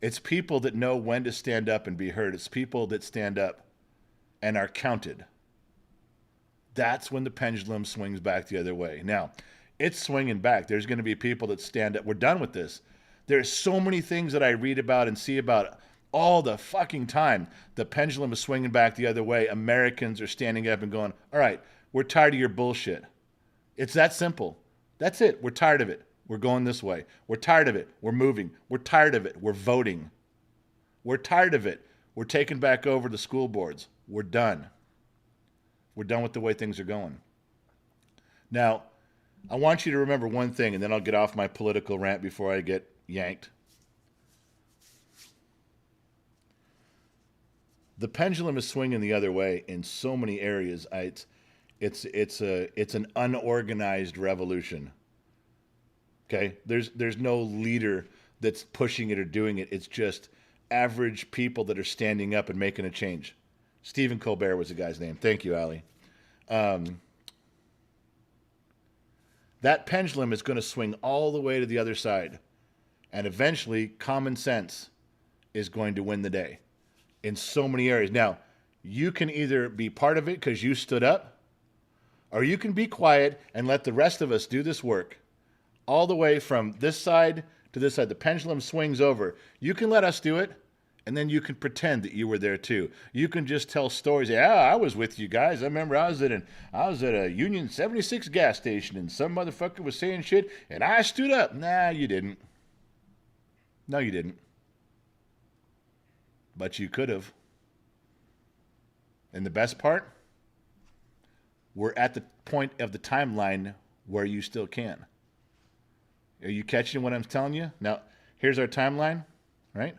It's people that know when to stand up and be heard. It's people that stand up and are counted. That's when the pendulum swings back the other way. Now, it's swinging back. There's going to be people that stand up. We're done with this. There's so many things that I read about and see about all the fucking time. The pendulum is swinging back the other way. Americans are standing up and going, all right, we're tired of your bullshit. It's that simple. That's it. We're tired of it. We're going this way. We're tired of it. We're moving. We're tired of it. We're voting. We're tired of it. We're taking back over the school boards. We're done. We're done with the way things are going. Now, I want you to remember one thing, and then I'll get off my political rant before I get yanked. The pendulum is swinging the other way in so many areas. It's an unorganized revolution. Okay? There's no leader that's pushing it or doing it. It's just average people that are standing up and making a change. Stephen Colbert was the guy's name. Thank you, Ali. That pendulum is going to swing all the way to the other side. And eventually, common sense is going to win the day in so many areas. Now, you can either be part of it because you stood up, or you can be quiet and let the rest of us do this work all the way from this side to this side. The pendulum swings over. You can let us do it, and then you can pretend that you were there too. You can just tell stories. Yeah, I was with you guys. I remember I was at a Union 76 gas station, and some motherfucker was saying shit, and I stood up. Nah, you didn't. No, you didn't. But you could have. And the best part, we're at the point of the timeline where you still can. Are you catching what I'm telling you? Now, here's our timeline, right?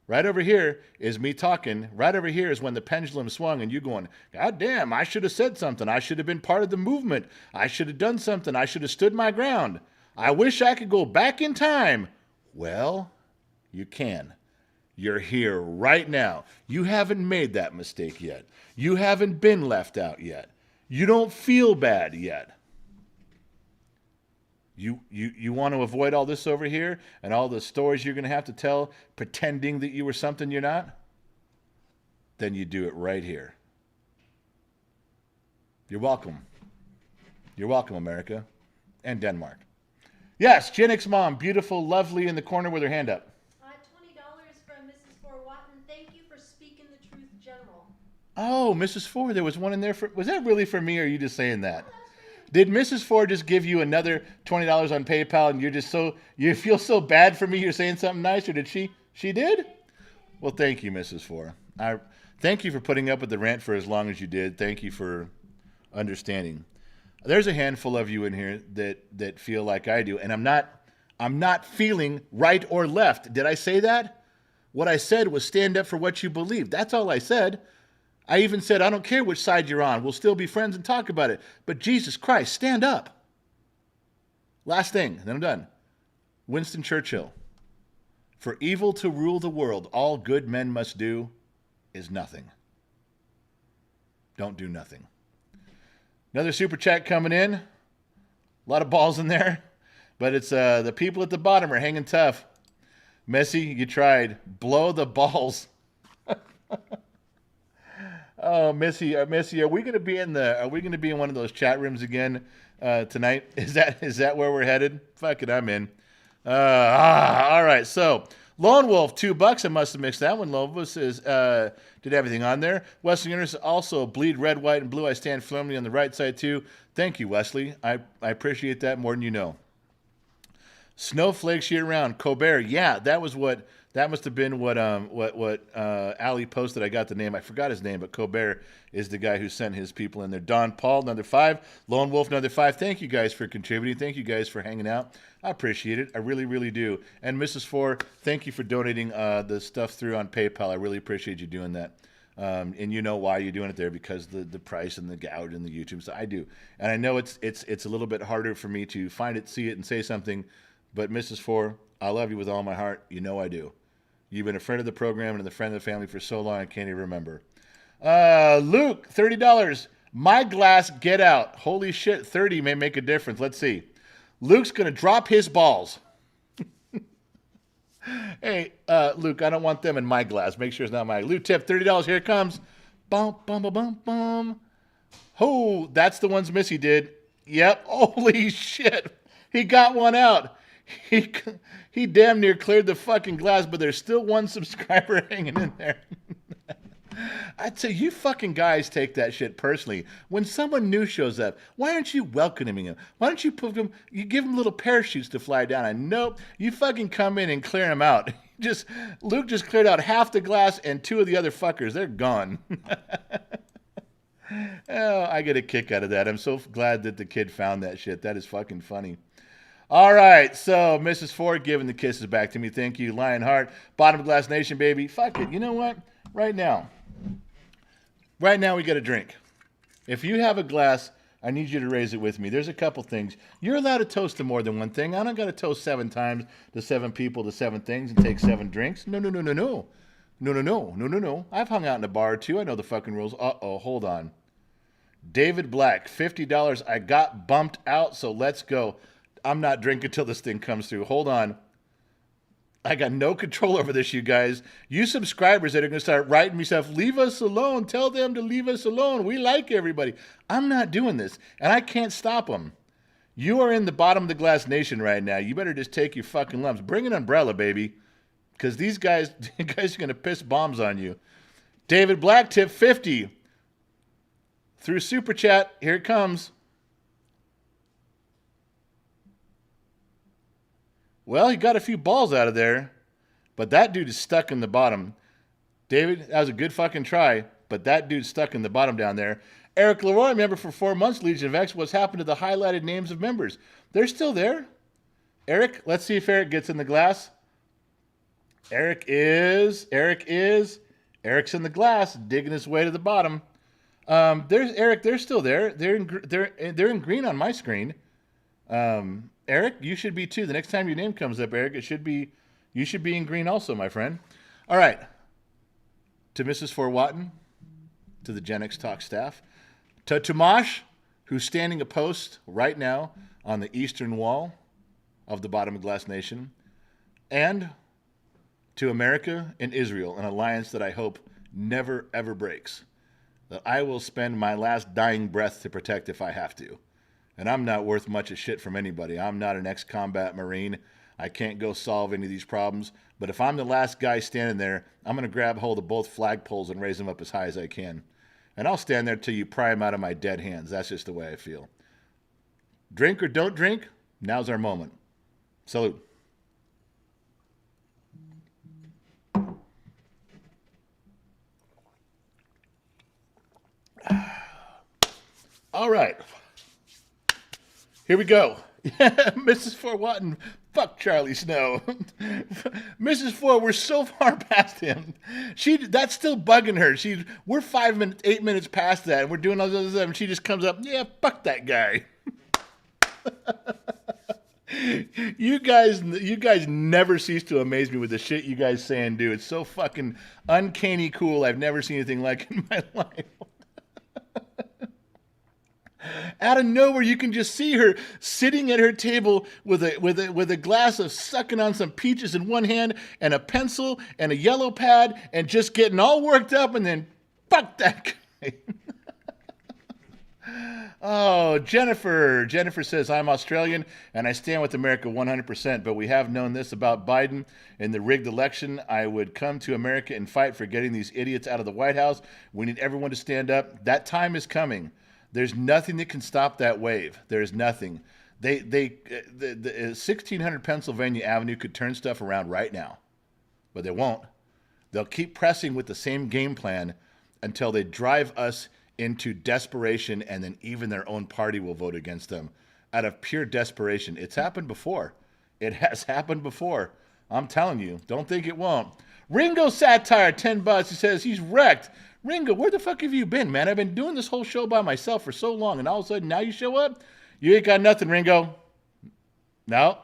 Right over here is me talking. Right over here is when the pendulum swung and you going, God damn, I should have said something. I should have been part of the movement. I should have done something. I should have stood my ground. I wish I could go back in time. Well, you can. You're here right now. You haven't made that mistake yet. You haven't been left out yet. You don't feel bad yet. You want to avoid all this over here and all the stories you're going to have to tell pretending that you were something you're not? Then you do it right here. You're welcome. You're welcome, America. And Denmark. Yes, Gen X mom, beautiful, lovely, in the corner with her hand up. $20 from Mrs. Watton. Thank you for speaking the truth, General. Oh, Mrs. Ford, there was one in there for. Was that really for me, or are you just saying that? Oh, that's for you. Did Mrs. Ford just give you another $20 on PayPal, and you feel so bad for me? You're saying something nice, or did she? She did. Well, thank you, Mrs. Ford. I thank you for putting up with the rant for as long as you did. Thank you for understanding. There's a handful of you in here that feel like I do, and I'm not feeling right or left. Did I say that? What I said was stand up for what you believe. That's all I said. I even said I don't care which side you're on. We'll still be friends and talk about it. But Jesus Christ, stand up. Last thing, then I'm done. Winston Churchill. For evil to rule the world, all good men must do is nothing. Don't do nothing. Another super chat coming in. A lot of balls in there. But it's the people at the bottom are hanging tough. Messi, you tried. Blow the balls. Oh, Messi, are we going to be in one of those chat rooms again tonight? Is that where we're headed? Fuck it, I'm in. All right. So Lone Wolf, $2. I must have mixed that one. Lone Wolf says did everything on there. Wesley Ernest also bleed red, white, and blue. I stand firmly on the right side too. Thank you, Wesley. I appreciate that more than you know. Snowflakes year round. Colbert. Yeah, that must have been what Ali posted. I got the name. I forgot his name, but Colbert is the guy who sent his people in there. Don Paul, another 5. Lone Wolf, another 5. Thank you guys for contributing. Thank you guys for hanging out. I appreciate it. I really, really do. And Mrs. Four, thank you for donating the stuff through on PayPal. I really appreciate you doing that. And you know why you're doing it there, because the price and the gouge and the YouTube. So I do. And I know it's a little bit harder for me to find it, see it, and say something. But Mrs. Four, I love you with all my heart. You know I do. You've been a friend of the program and a friend of the family for so long I can't even remember. Luke, $30. My glass, get out. Holy shit, 30 may make a difference. Let's see. Luke's going to drop his balls. Hey, Luke, I don't want them in my glass. Make sure it's not my. Luke tip, $30. Here it comes. Bum, bum, bum, bum, bum. Oh, that's the ones Missy did. Yep. Holy shit. He got one out. He damn near cleared the fucking glass, but there's still one subscriber hanging in there. I'd say you fucking guys take that shit personally. When someone new shows up, why aren't you welcoming him? Why don't you put them? You give them little parachutes to fly down. And nope, you fucking come in and clear them out. Luke just cleared out half the glass, and 2 of the other fuckers, they're gone. Oh, I get a kick out of that. I'm so glad that the kid found that shit. That is fucking funny. All right, so Mrs. Ford giving the kisses back to me. Thank you, Lionheart. Bottom of Glass Nation, baby. Fuck it. You know what? Right now we got a drink. If you have a glass, I need you to raise it with me. There's a couple things. You're allowed to toast to more than one thing. I don't got to toast 7 times to 7 people to 7 things and take 7 drinks. No. I've hung out in a bar or two. I know the fucking rules. Uh-oh, hold on. David Black, $50. I got bumped out, so let's go. I'm not drinking till this thing comes through. Hold on. I got no control over this, you guys. You subscribers that are going to start writing me stuff, leave us alone. Tell them to leave us alone. We like everybody. I'm not doing this, and I can't stop them. You are in the bottom of the glass nation right now. You better just take your fucking lumps. Bring an umbrella, baby, because these guys are going to piss bombs on you. David Black tip 50 through Super Chat. Here it comes. Well, he got a few balls out of there, but that dude is stuck in the bottom. David, that was a good fucking try, but that dude's stuck in the bottom down there. Eric Leroy, member for 4 months, Legion of X. What's happened to the highlighted names of members? They're still there. Eric, let's see if Eric gets in the glass. Eric's in the glass, digging his way to the bottom. There's Eric. They're still there. They're in green on my screen. Eric, you should be too. The next time your name comes up, Eric, you should be in green also, my friend. All right. To Mrs. Fort Watton, to the Gen X Talk staff, to Tomash, who's standing a post right now on the eastern wall of the bottom of Glass Nation, and to America and Israel, an alliance that I hope never, ever breaks, that I will spend my last dying breath to protect if I have to. And I'm not worth much of shit from anybody. I'm not an ex-combat Marine. I can't go solve any of these problems. But if I'm the last guy standing there, I'm going to grab hold of both flagpoles and raise them up as high as I can. And I'll stand there till you pry them out of my dead hands. That's just the way I feel. Drink or don't drink, now's our moment. Salute. All right. Here we go. Mrs. Fort Watton, fuck Charlie Snow. Mrs. Ford, we're so far past him. That's still bugging her. We're 8 minutes past that, and we're doing all this other stuff, and she just comes up, yeah, fuck that guy. You guys never cease to amaze me with the shit you guys say and do. It's so fucking uncanny cool. I've never seen anything like it in my life. Out of nowhere, you can just see her sitting at her table with a glass of sucking on some peaches in one hand and a pencil and a yellow pad and just getting all worked up, and then fuck that guy. Oh, Jennifer. Jennifer says, I'm Australian and I stand with America 100%, but we have known this about Biden. In the rigged election, I would come to America and fight for getting these idiots out of the White House. We need everyone to stand up. That time is coming. There's nothing that can stop that wave. There's nothing. The 1600 Pennsylvania Avenue could turn stuff around right now, but they won't. They'll keep pressing with the same game plan until they drive us into desperation, and then even their own party will vote against them out of pure desperation. It's happened before. It has happened before. I'm telling you. Don't think it won't. Ringo Satire, $10. He says he's wrecked. Ringo, where the fuck have you been, man? I've been doing this whole show by myself for so long, and all of a sudden now you show up? You ain't got nothing, Ringo. No.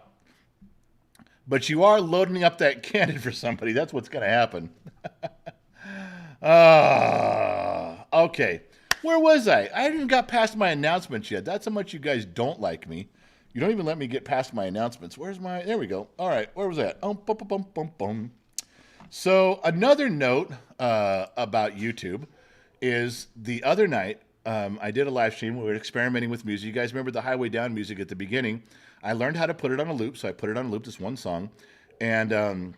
But you are loading up that cannon for somebody. That's what's going to happen. Okay. Where was I? I hadn't even got past my announcements yet. That's how much you guys don't like me. You don't even let me get past my announcements. There we go. All right. Where was that? So another note about YouTube is the other night, I did a live stream. We were experimenting with music. You guys remember the Highway Down music at the beginning? I learned how to put it on a loop, so I put it on a loop, this one song. And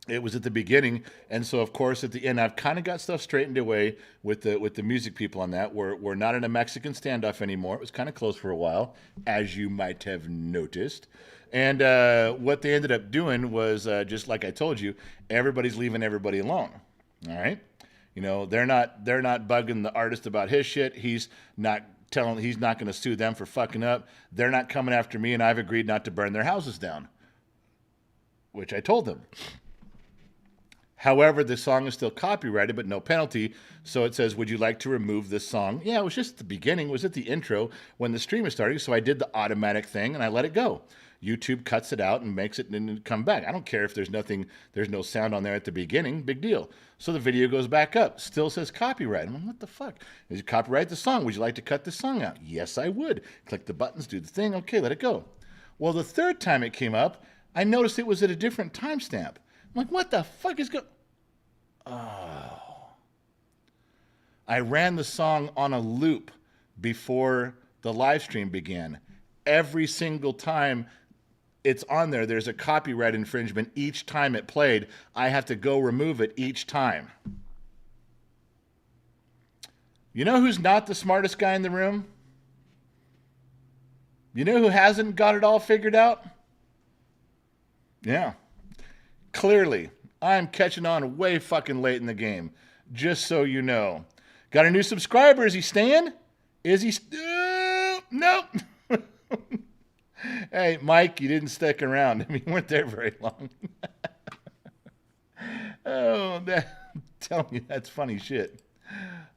it was at the beginning, and so of course at the end, I've kind of got stuff straightened away with the music people on that. We're not in a Mexican standoff anymore. It was kind of close for a while, as you might have noticed. And what they ended up doing was just like I told you, everybody's leaving everybody alone. All right, you know they're not bugging the artist about his shit. He's not going to sue them for fucking up. They're not coming after me, and I've agreed not to burn their houses down, which I told them. However, the song is still copyrighted, but no penalty. So it says, would you like to remove this song? Yeah, it was just the beginning. It was at the intro when the stream is starting. So I did the automatic thing and I let it go. YouTube cuts it out and makes it and come back. I don't care if there's no sound on there at the beginning. Big deal. So the video goes back up. Still says copyright. I'm like, what the fuck? Did you copyright the song? Would you like to cut this song out? Yes, I would. Click the buttons, do the thing. Okay, let it go. Well, the third time it came up, I noticed it was at a different timestamp. I'm like, what the fuck is going? Oh. I ran the song on a loop before the live stream began. Every single time it's on there, there's a copyright infringement. Each time it played, I have to go remove it each time. You know who's not the smartest guy in the room? You know who hasn't got it all figured out? Yeah. Clearly, I'm catching on way fucking late in the game. Just so you know. Got a new subscriber. Is he staying? Is he? Nope. Hey, Mike, you didn't stick around. I mean, you weren't there very long. I'm telling you, that's funny shit.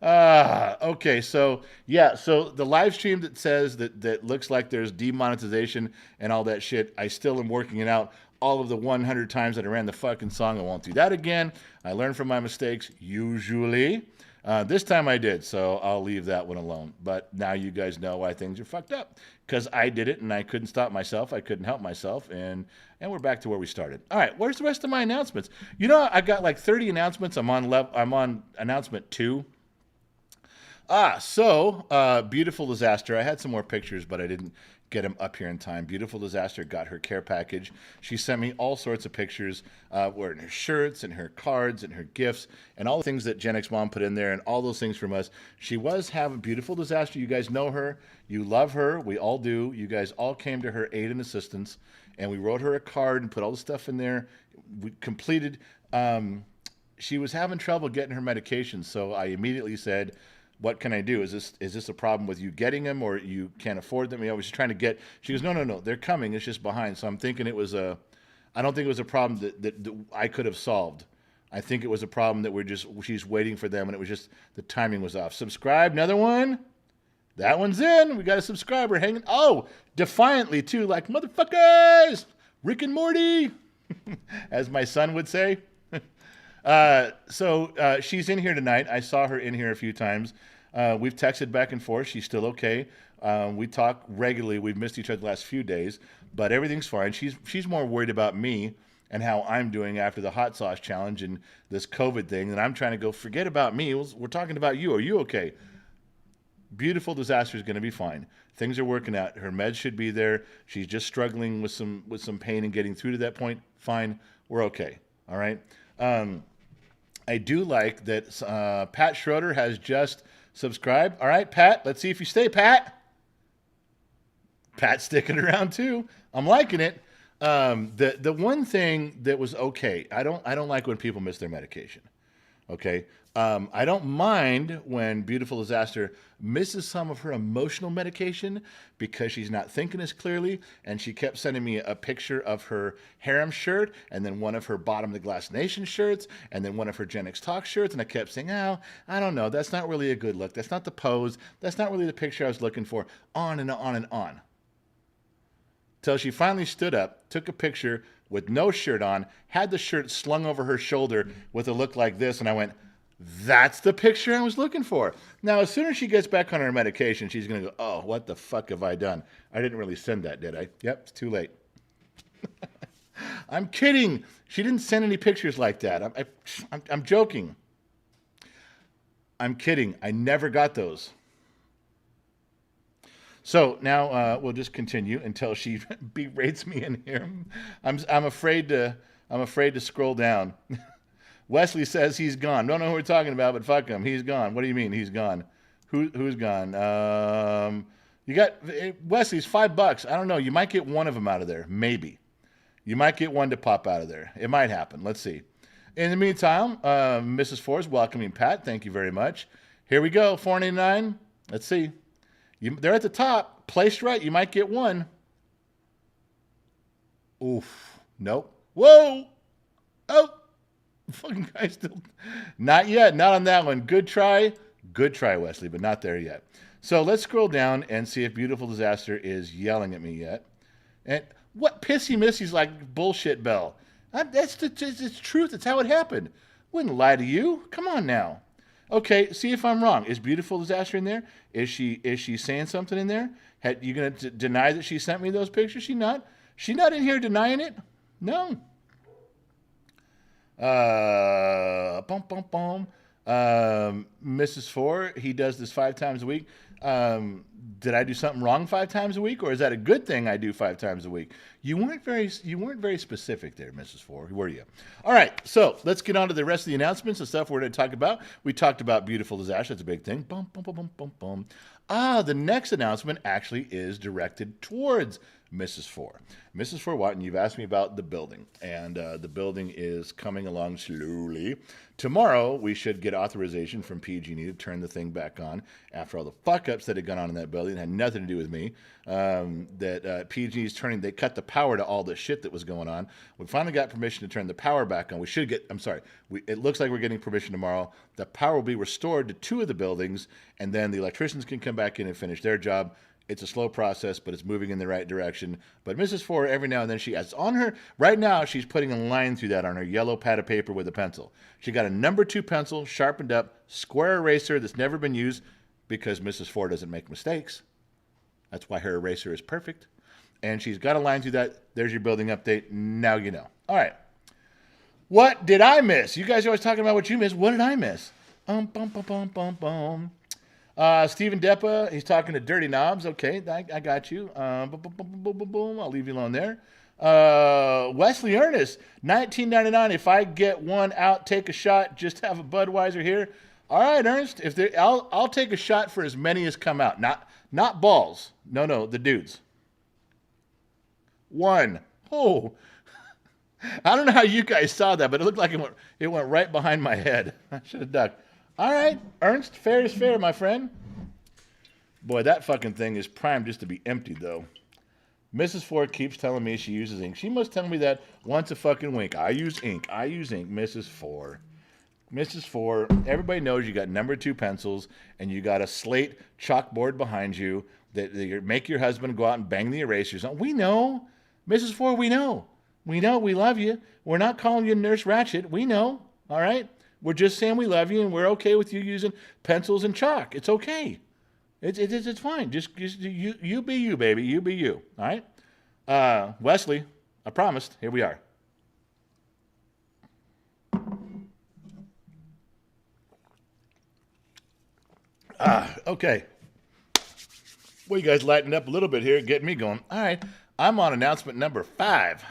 Okay, so yeah, so the live stream that says that looks like there's demonetization and all that shit, I still am working it out. All of the 100 times that I ran the fucking song, I won't do that again. I learn from my mistakes, usually. This time I did, so I'll leave that one alone. But now you guys know why things are fucked up. Because I did it, and I couldn't stop myself. I couldn't help myself, and we're back to where we started. All right, where's the rest of my announcements? You know, I got like 30 announcements. I'm on announcement 2. Beautiful Disaster. I had some more pictures, but I didn't get them up here in time. Beautiful Disaster got her care package. She sent me all sorts of pictures, wearing her shirts and her cards and her gifts and all the things that Gen X Mom put in there and all those things from us. She was having Beautiful Disaster. You guys know her. You love her. We all do. You guys all came to her aid and assistance, and we wrote her a card and put all the stuff in there. We completed. She was having trouble getting her medication, so I immediately said, what can I do? Is this a problem with you getting them, or you can't afford them? I was just trying to get. She goes, no, they're coming. It's just behind. So I'm thinking it was I don't think it was a problem that I could have solved. I think it was a problem that she's waiting for them, and it was just the timing was off. Subscribe, another one. That one's in. We got a subscriber hanging. Oh, defiantly too, like motherfuckers, Rick and Morty, as my son would say. She's in here tonight. I saw her in here a few times. We've texted back and forth. She's still okay. We talk regularly. We've missed each other the last few days, but everything's fine. She's more worried about me and how I'm doing after the hot sauce challenge and this COVID thing. And I'm trying to go, forget about me. We're talking about you. Are you okay? Beautiful Disaster is going to be fine. Things are working out. Her meds should be there. She's just struggling with some pain and getting through to that point. Fine. We're okay. All right. I do like that Pat Schroeder has just subscribed. All right, Pat, let's see if you stay, Pat. Pat's sticking around too. I'm liking it. The one thing that was okay, I don't like when people miss their medication. Okay. I don't mind when Beautiful Disaster misses some of her emotional medication because she's not thinking as clearly, and she kept sending me a picture of her harem shirt and then one of her Bottom of the Glass Nation shirts and then one of her Gen X Talk shirts, and I kept saying, oh, I don't know, that's not really a good look. That's not the pose. That's not really the picture I was looking for. On and on and on. Till she finally stood up, took a picture with no shirt on, had the shirt slung over her shoulder with a look like this, and I went, that's the picture I was looking for. Now, as soon as she gets back on her medication, she's going to go, oh, what the fuck have I done? I didn't really send that, did I? Yep, it's too late. I'm kidding. She didn't send any pictures like that. I'm joking. I'm kidding. I never got those. So now we'll just continue until she berates me in here. I'm afraid to scroll down. Wesley says he's gone. Don't know who we're talking about, but fuck him. He's gone. What do you mean he's gone? Who's gone? You got Wesley's $5. I don't know. You might get one of them out of there. Maybe. You might get one to pop out of there. It might happen. Let's see. In the meantime, Mrs. Forrest welcoming Pat. Thank you very much. Here we go. $4.89. Let's see. They're at the top. Placed right. You might get one. Oof. Nope. Whoa. Oh. Fucking guy still. Not yet. Not on that one. Good try. Good try, Wesley, but not there yet. So let's scroll down and see if Beautiful Disaster is yelling at me yet. And what pissy missy's like bullshit bell. It's truth. It's how it happened. Wouldn't lie to you. Come on now. Okay, see if I'm wrong. Is Beautiful Disaster in there? Is she saying something in there? You gonna deny that she sent me those pictures? She not in here denying it? No. Mrs. Four, he does this 5 times a week. Did I do something wrong 5 times a week, or is that a good thing I do 5 times a week? You weren't very specific there, Mrs. Four, were you? All right, so let's get on to the rest of the announcements and stuff we're going to talk about. We talked about Beautiful Disaster. That's a big thing. Bum, bum, bum, bum, bum, bum. The next announcement actually is directed towards Mrs. Four. Mrs. Four Watton, you've asked me about the building, and the building is coming along slowly. Tomorrow, we should get authorization from PG&E to turn the thing back on after all the fuck-ups that had gone on in that building. It had nothing to do with me. PG&E is turning, they cut the power to all the shit that was going on. We finally got permission to turn the power back on. It looks like we're getting permission tomorrow. The power will be restored to 2 of the buildings, and then the electricians can come back in and finish their job. It's a slow process, but it's moving in the right direction. But Mrs. Four, every now and then, she has on her, right now, she's putting a line through that on her yellow pad of paper with a pencil. She got a number 2 pencil, sharpened up, square eraser that's never been used because Mrs. Four doesn't make mistakes. That's why her eraser is perfect. And she's got a line through that. There's your building update. Now you know. All right. What did I miss? You guys are always talking about what you missed. What did I miss? Steven Deppa, he's talking to Dirty Knobs. Okay, I got you. Boom, boom, boom, boom, boom, boom. I'll leave you alone there. Wesley Ernest, 1999. If I get one out, take a shot. Just have a Budweiser here. All right, Ernest. I'll take a shot for as many as come out. Not balls. No, the dudes. One. Oh, I don't know how you guys saw that, but it looked like it went right behind my head. I should have ducked. All right, Ernst, fair is fair, my friend. Boy, that fucking thing is primed just to be emptied, though. Mrs. Ford keeps telling me she uses ink. She must tell me that once a fucking wink. I use ink. Mrs. Ford. Mrs. Ford, everybody knows you got number 2 pencils and you got a slate chalkboard behind you that you make your husband go out and bang the erasers on. We know. Mrs. Ford, we know. We know we love you. We're not calling you Nurse Ratched. We know. All right? We're just saying we love you and we're okay with you using pencils and chalk. It's okay. It's fine. Just you be you, baby. You be you. All right? Wesley, I promised. Here we are. Okay. Well, you guys lighten up a little bit here, getting me going. All right. I'm on announcement number 5.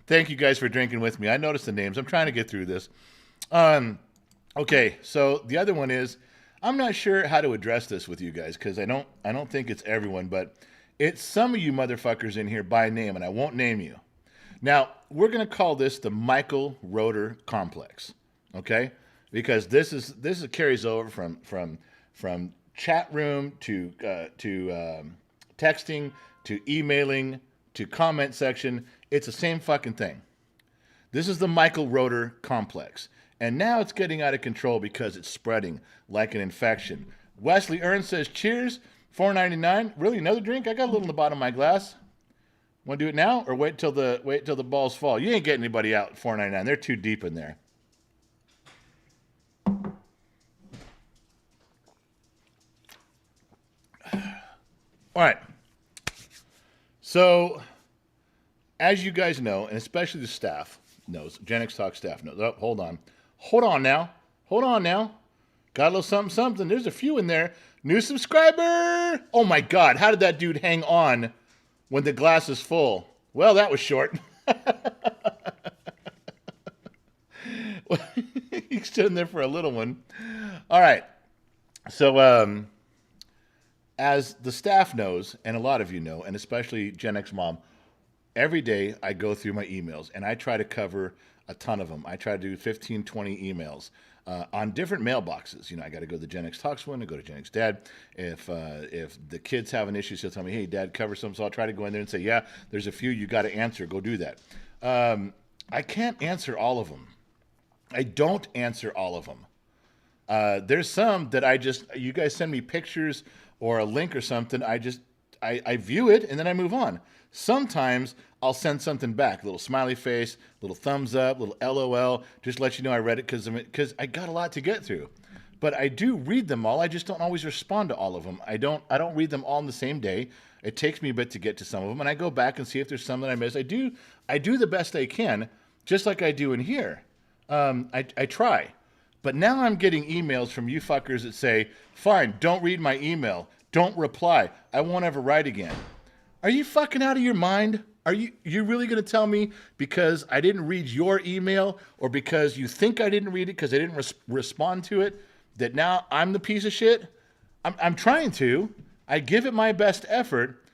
Thank you guys for drinking with me. I noticed the names. I'm trying to get through this. Okay, so the other one is, I'm not sure how to address this with you guys because I don't think it's everyone, but it's some of you motherfuckers in here by name, and I won't name you. Now, we're going to call this the Michael Roeder Complex, okay? Because this carries over from chat room to texting to emailing to comment section. It's the same fucking thing. This is the Michael Roeder Complex. And now it's getting out of control because it's spreading like an infection. Wesley Ernst says, cheers, $4.99. Really, another drink? I got a little in the bottom of my glass. Want to do it now or wait till the balls fall? You ain't getting anybody out at $4.99. They're too deep in there. All right. So, as you guys know, and especially the staff knows, Gen X Talk staff knows. Oh, hold on now. Got a little something. There's a few in there. New subscriber. Oh my God. How did that dude hang on when the glass is full? Well, that was short. He's sitting there for a little one. All right. So, as the staff knows, and a lot of you know, and especially Gen X Mom, every day I go through my emails and I try to cover a ton of them. I try to do 15, 20 emails on different mailboxes. You know, I got to go to the Gen X Talks one, I go to Gen X Dad. If the kids have an issue, she'll tell me, hey, Dad, cover some. So I'll try to go in there and say, yeah, there's a few you got to answer. Go do that. I can't answer all of them. I don't answer all of them. There's some that you guys send me pictures or a link or something, I view it and then I move on. Sometimes I'll send something back, a little smiley face, little thumbs up, little LOL, just let you know I read it because I got a lot to get through. But I do read them all. I just don't always respond to all of them. I don't read them all in the same day. It takes me a bit to get to some of them, and I go back and see if there's some that I miss. I do the best I can, just like I do in here. I try. But now I'm getting emails from you fuckers that say, fine, don't read my email. Don't reply. I won't ever write again. Are you fucking out of your mind? Are you really going to tell me because I didn't read your email or because you think I didn't read it because I didn't respond to it that now I'm the piece of shit? I'm trying to. I give it my best effort,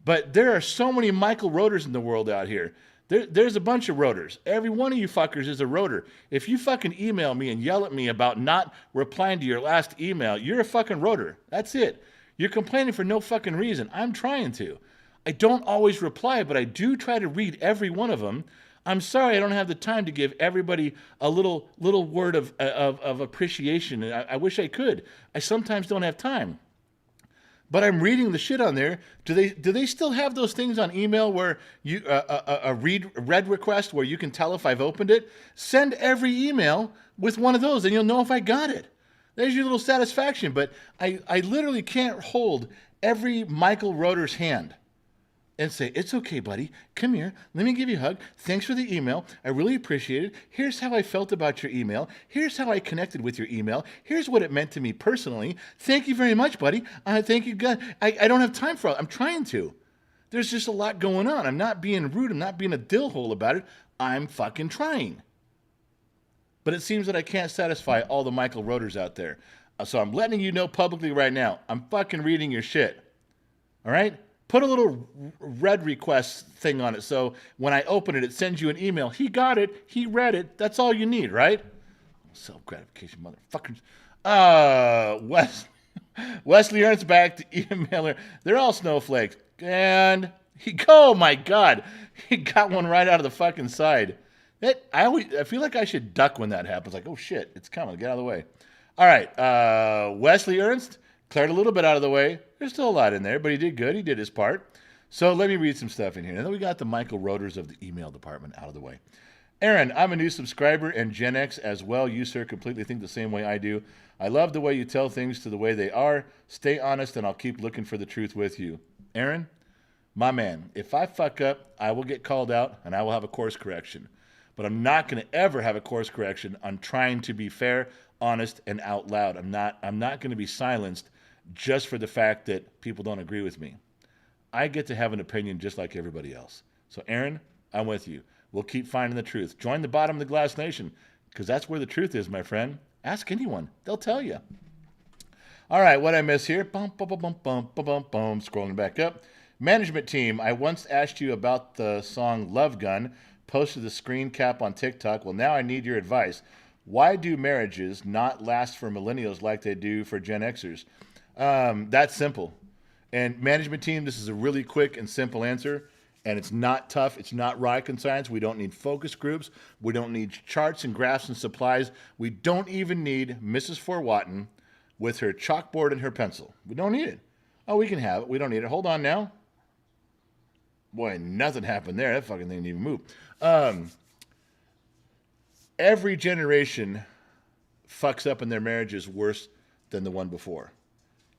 but there are so many Michael Roeders in the world out here. There's a bunch of Roeders. Every one of you fuckers is a Roeder. If you fucking email me and yell at me about not replying to your last email, you're a fucking Roeder. That's it. You're complaining for no fucking reason. I'm trying to. I don't always reply, but I do try to read every one of them. I'm sorry I don't have the time to give everybody a little word of appreciation. I wish I could. I sometimes don't have time. But I'm reading the shit on there. Do they still have those things on email where you a read request where you can tell if I've opened it? Send every email with one of those, and you'll know if I got it. There's your little satisfaction. But I literally can't hold every Michael Roeder's hand. and say, it's okay, buddy. Come here. Let me give you a hug. Thanks for the email. I really appreciate it. Here's how I felt about your email. Here's how I connected with your email. Here's what it meant to me personally. Thank you very much, buddy. Thank you, God. I don't have time for it. I'm trying to. There's just a lot going on. I'm not being rude. I'm not being a dillhole about it. I'm fucking trying. But it seems that I can't satisfy all the Michael Roters out there. So I'm letting you know publicly right now. I'm fucking reading your shit. All right? Put a little red request thing on it so when I open it, it sends you an email. He got it. He read it. That's all you need, right? Self-gratification, motherfuckers. Wesley Ernst back to email her. They're all snowflakes. And oh my God. He got one right out of the fucking side. I feel like I should duck when that happens. Like, oh shit, it's coming. Get out of the way. All right. Wesley Ernst cleared a little bit out of the way. There's still a lot in there, but he did good. He did his part. So let me read some stuff in here. And then we got the Michael Roters of the email department out of the way. Aaron, I'm a new subscriber and Gen X as well. You, sir, completely think the same way I do. I love the way you tell things to the way they are. Stay honest, and I'll keep looking for the truth with you. Aaron, my man, if I fuck up, I will get called out, and I will have a course correction. But I'm not going to ever have a course correction on trying to be fair, honest, and out loud. I'm not going to be silenced just for the fact that people don't agree with me. I get to have an opinion just like everybody else. So, Aaron, I'm with you. We'll keep finding the truth. Join the bottom of the glass nation, because that's where the truth is, my friend. Ask anyone. They'll tell you. All right, what I miss here? Scrolling back up. Management team, I once asked you about the song Love Gun, posted the screen cap on TikTok. Well, now I need your advice. Why do marriages not last for millennials like they do for Gen Xers? That's simple. And management team, this is a really quick and simple answer. And it's not tough. It's not rocket science. We don't need focus groups. We don't need charts and graphs and supplies. We don't even need Mrs. Forwatton with her chalkboard and her pencil. We don't need it. Oh, we can have it. We don't need it. Hold on now. Boy, nothing happened there. That fucking thing didn't even move. Every generation fucks up in their marriages worse than the one before.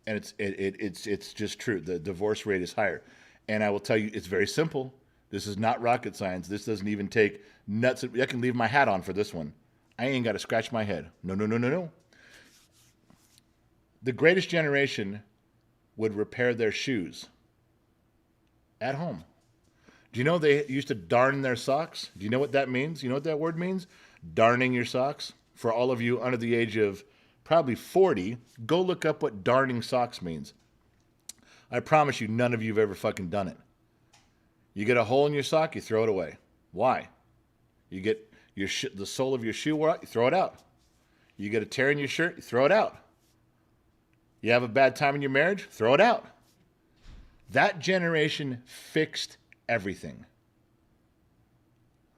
And it's just true. The divorce rate is higher. And I will tell you, it's very simple. This is not rocket science. This doesn't even take nuts. I can leave my hat on for this one. I ain't got to scratch my head. No. The greatest generation would repair their shoes at home. Do you know they used to darn their socks? Do you know what that means? You know what that word means? Darning your socks. For all of you under the age of probably 40, go look up what darning socks means. I promise you, none of you have ever fucking done it. You get a hole in your sock, you throw it away. Why? You get the sole of your shoe wore out, you throw it out. You get a tear in your shirt, you throw it out. You have a bad time in your marriage, throw it out. That generation fixed everything.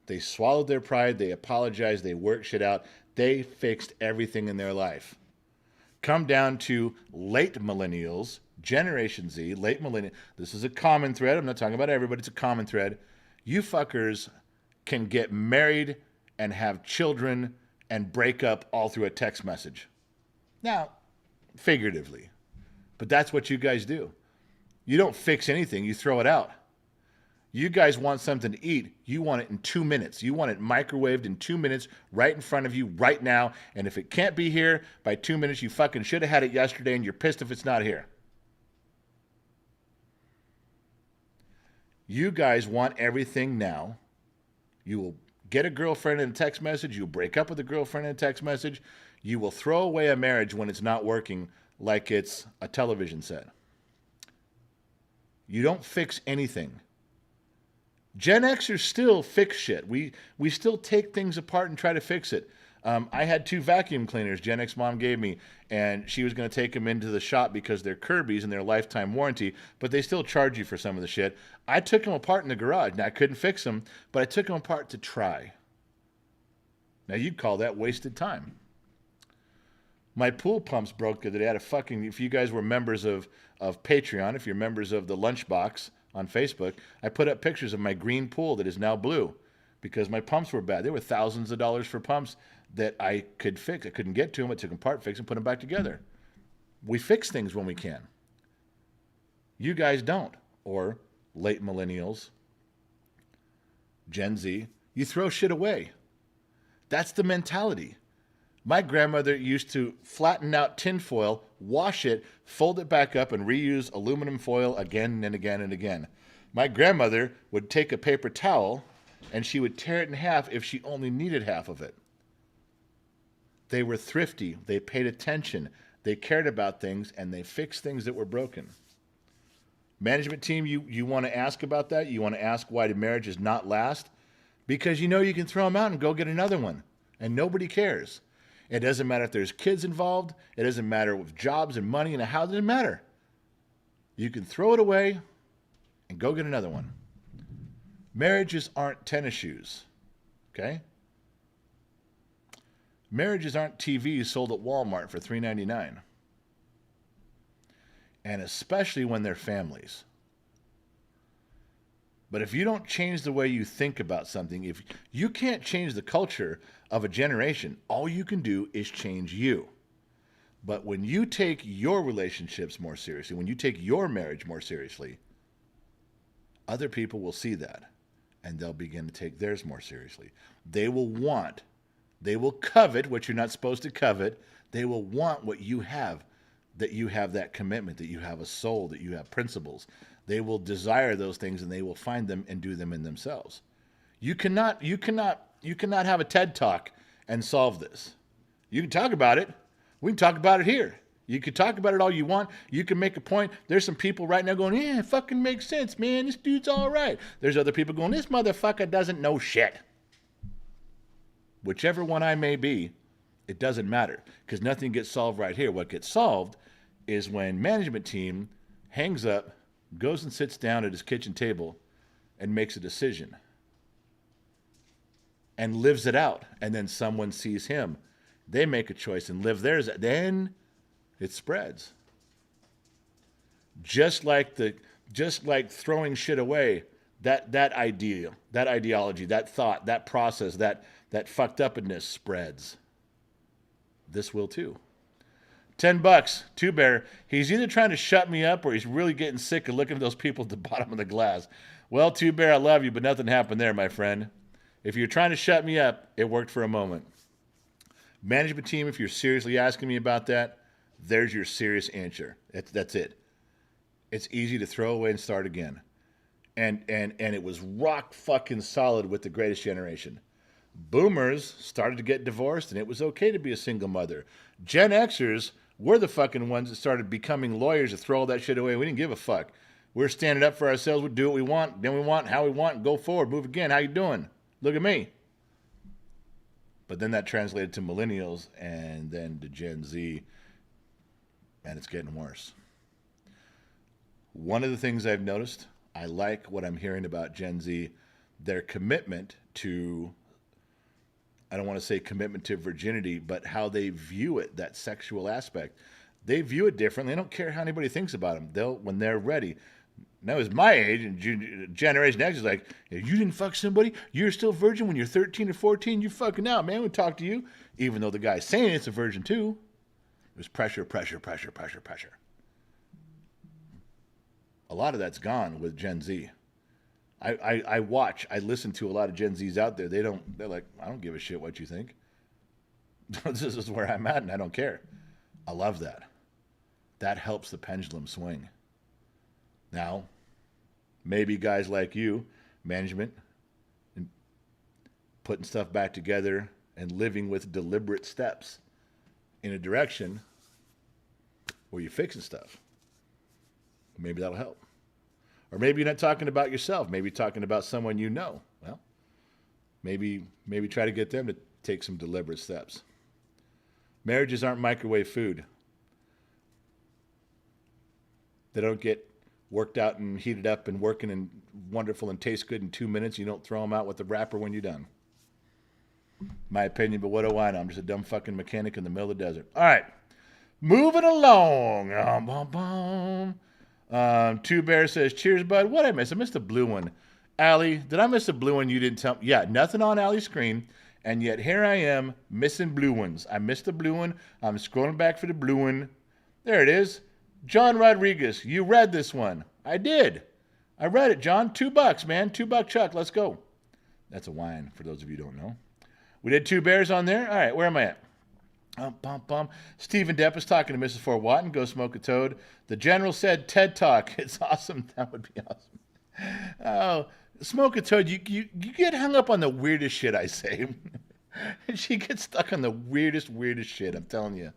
They swallowed their pride, they apologized, they worked shit out. They fixed everything in their life. Come down to late millennials, Generation Z, late millennial. This is a common thread. I'm not talking about everybody. It's a common thread. You fuckers can get married and have children and break up all through a text message. Now, figuratively. But that's what you guys do. You don't fix anything. You throw it out. You guys want something to eat. You want it in 2 minutes. You want it microwaved in 2 minutes right in front of you right now. And if it can't be here by 2 minutes, you fucking should have had it yesterday and you're pissed if it's not here. You guys want everything now. You will get a girlfriend in a text message. You'll break up with a girlfriend in a text message. You will throw away a marriage when it's not working like it's a television set. You don't fix anything. Gen Xers still fix shit. We still take things apart and try to fix it. I had 2 vacuum cleaners Gen X mom gave me, and she was going to take them into the shop because they're Kirby's and they're lifetime warranty, but they still charge you for some of the shit. I took them apart in the garage. Now, I couldn't fix them, but I took them apart to try. Now, you'd call that wasted time. My pool pumps broke the other day. I had a fucking, if you guys were members of Patreon, if you're members of the Lunchbox on Facebook, I put up pictures of my green pool that is now blue because my pumps were bad. There were thousands of dollars for pumps that I could fix. I couldn't get to them. I took them apart, fix them, put them back together. We fix things when we can. You guys don't. Or late millennials, Gen Z, you throw shit away. That's the mentality. My grandmother used to flatten out tinfoil, wash it, fold it back up, and reuse aluminum foil again and again and again. My grandmother would take a paper towel and she would tear it in half if she only needed half of it. They were thrifty. They paid attention. They cared about things, and they fixed things that were broken. Management team, you want to ask about that? You want to ask why the marriages not last? Because you know you can throw them out and go get another one, and nobody cares. It doesn't matter if there's kids involved. It doesn't matter with jobs and money and a house. It doesn't matter. You can throw it away and go get another one. Marriages aren't tennis shoes, okay? Marriages aren't TVs sold at Walmart for $3.99. And especially when they're families. But if you don't change the way you think about something, if you can't change the culture of a generation, all you can do is change you. But when you take your relationships more seriously, when you take your marriage more seriously, other people will see that and they'll begin to take theirs more seriously. They will covet what you're not supposed to covet. They will want what you have, that you have that commitment, that you have a soul, that you have principles. They will desire those things and they will find them and do them in themselves. You cannot have a TED Talk and solve this. You can talk about it. We can talk about it here. You can talk about it all you want. You can make a point. There's some people right now going, yeah, it fucking makes sense, man. This dude's all right. There's other people going, this motherfucker doesn't know shit. Whichever one I may be, it doesn't matter because nothing gets solved right here. What gets solved is when management team hangs up, goes and sits down at his kitchen table and makes a decision and lives it out. And then someone sees him. They make a choice and live theirs. Then it spreads. Just like throwing shit away, that ideology, that thought, that process, that fucked upness spreads. This will too. $10, Two Bear. He's either trying to shut me up or he's really getting sick of looking at those people at the bottom of the glass. Well, Two Bear, I love you, but nothing happened there, my friend. If you're trying to shut me up, it worked for a moment. Management team, if you're seriously asking me about that, there's your serious answer. That's it. It's easy to throw away and start again. And it was rock fucking solid with the greatest generation. Boomers started to get divorced, and it was okay to be a single mother. Gen Xers were the fucking ones that started becoming lawyers to throw all that shit away. We didn't give a fuck. We're standing up for ourselves. We do what we want, then we want, how we want, and go forward. Move again. How you doing? Look at me. But then that translated to millennials and then to Gen Z, and it's getting worse. One of the things I've noticed, I like what I'm hearing about Gen Z, their commitment to, I don't want to say commitment to virginity, but how they view it, that sexual aspect. They view it differently. They don't care how anybody thinks about them. When they're ready. Now, as my age, and Generation X is like, if you didn't fuck somebody, you're still virgin when you're 13 or 14, you're fucking out, man. We'll talk to you. Even though the guy's saying it's a virgin too. It was pressure. A lot of that's gone with Gen Z. I listen to a lot of Gen Zs out there. They're like, I don't give a shit what you think. This is where I'm at and I don't care. I love that. That helps the pendulum swing. Now, maybe guys like you, management, and putting stuff back together and living with deliberate steps in a direction where you're fixing stuff. Maybe that'll help. Or maybe you're not talking about yourself. Maybe you're talking about someone you know. Well, maybe try to get them to take some deliberate steps. Marriages aren't microwave food. They don't get worked out and heated up and working and wonderful and taste good in 2 minutes. You don't throw them out with the wrapper when you're done. My opinion, but what do I know? I'm just a dumb fucking mechanic in the middle of the desert. All right. Moving along. Two Bear says, cheers, bud. What I miss? I missed the blue one. Allie, did I miss the blue one you didn't tell me? Yeah, nothing on Allie's screen. And yet here I am missing blue ones. I missed the blue one. I'm scrolling back for the blue one. There it is. John Rodriguez, you read this one. I did. I read it, John. $2, man. $2 Chuck. Let's go. That's a wine, for those of you who don't know. We did 2 bears on there. All right, where am I at? Stephen Depp is talking to Mrs. Fort Watton. Go smoke a toad. The general said TED Talk. It's awesome. That would be awesome. Oh, smoke a toad. You get hung up on the weirdest shit I say. She gets stuck on the weirdest shit. I'm telling you.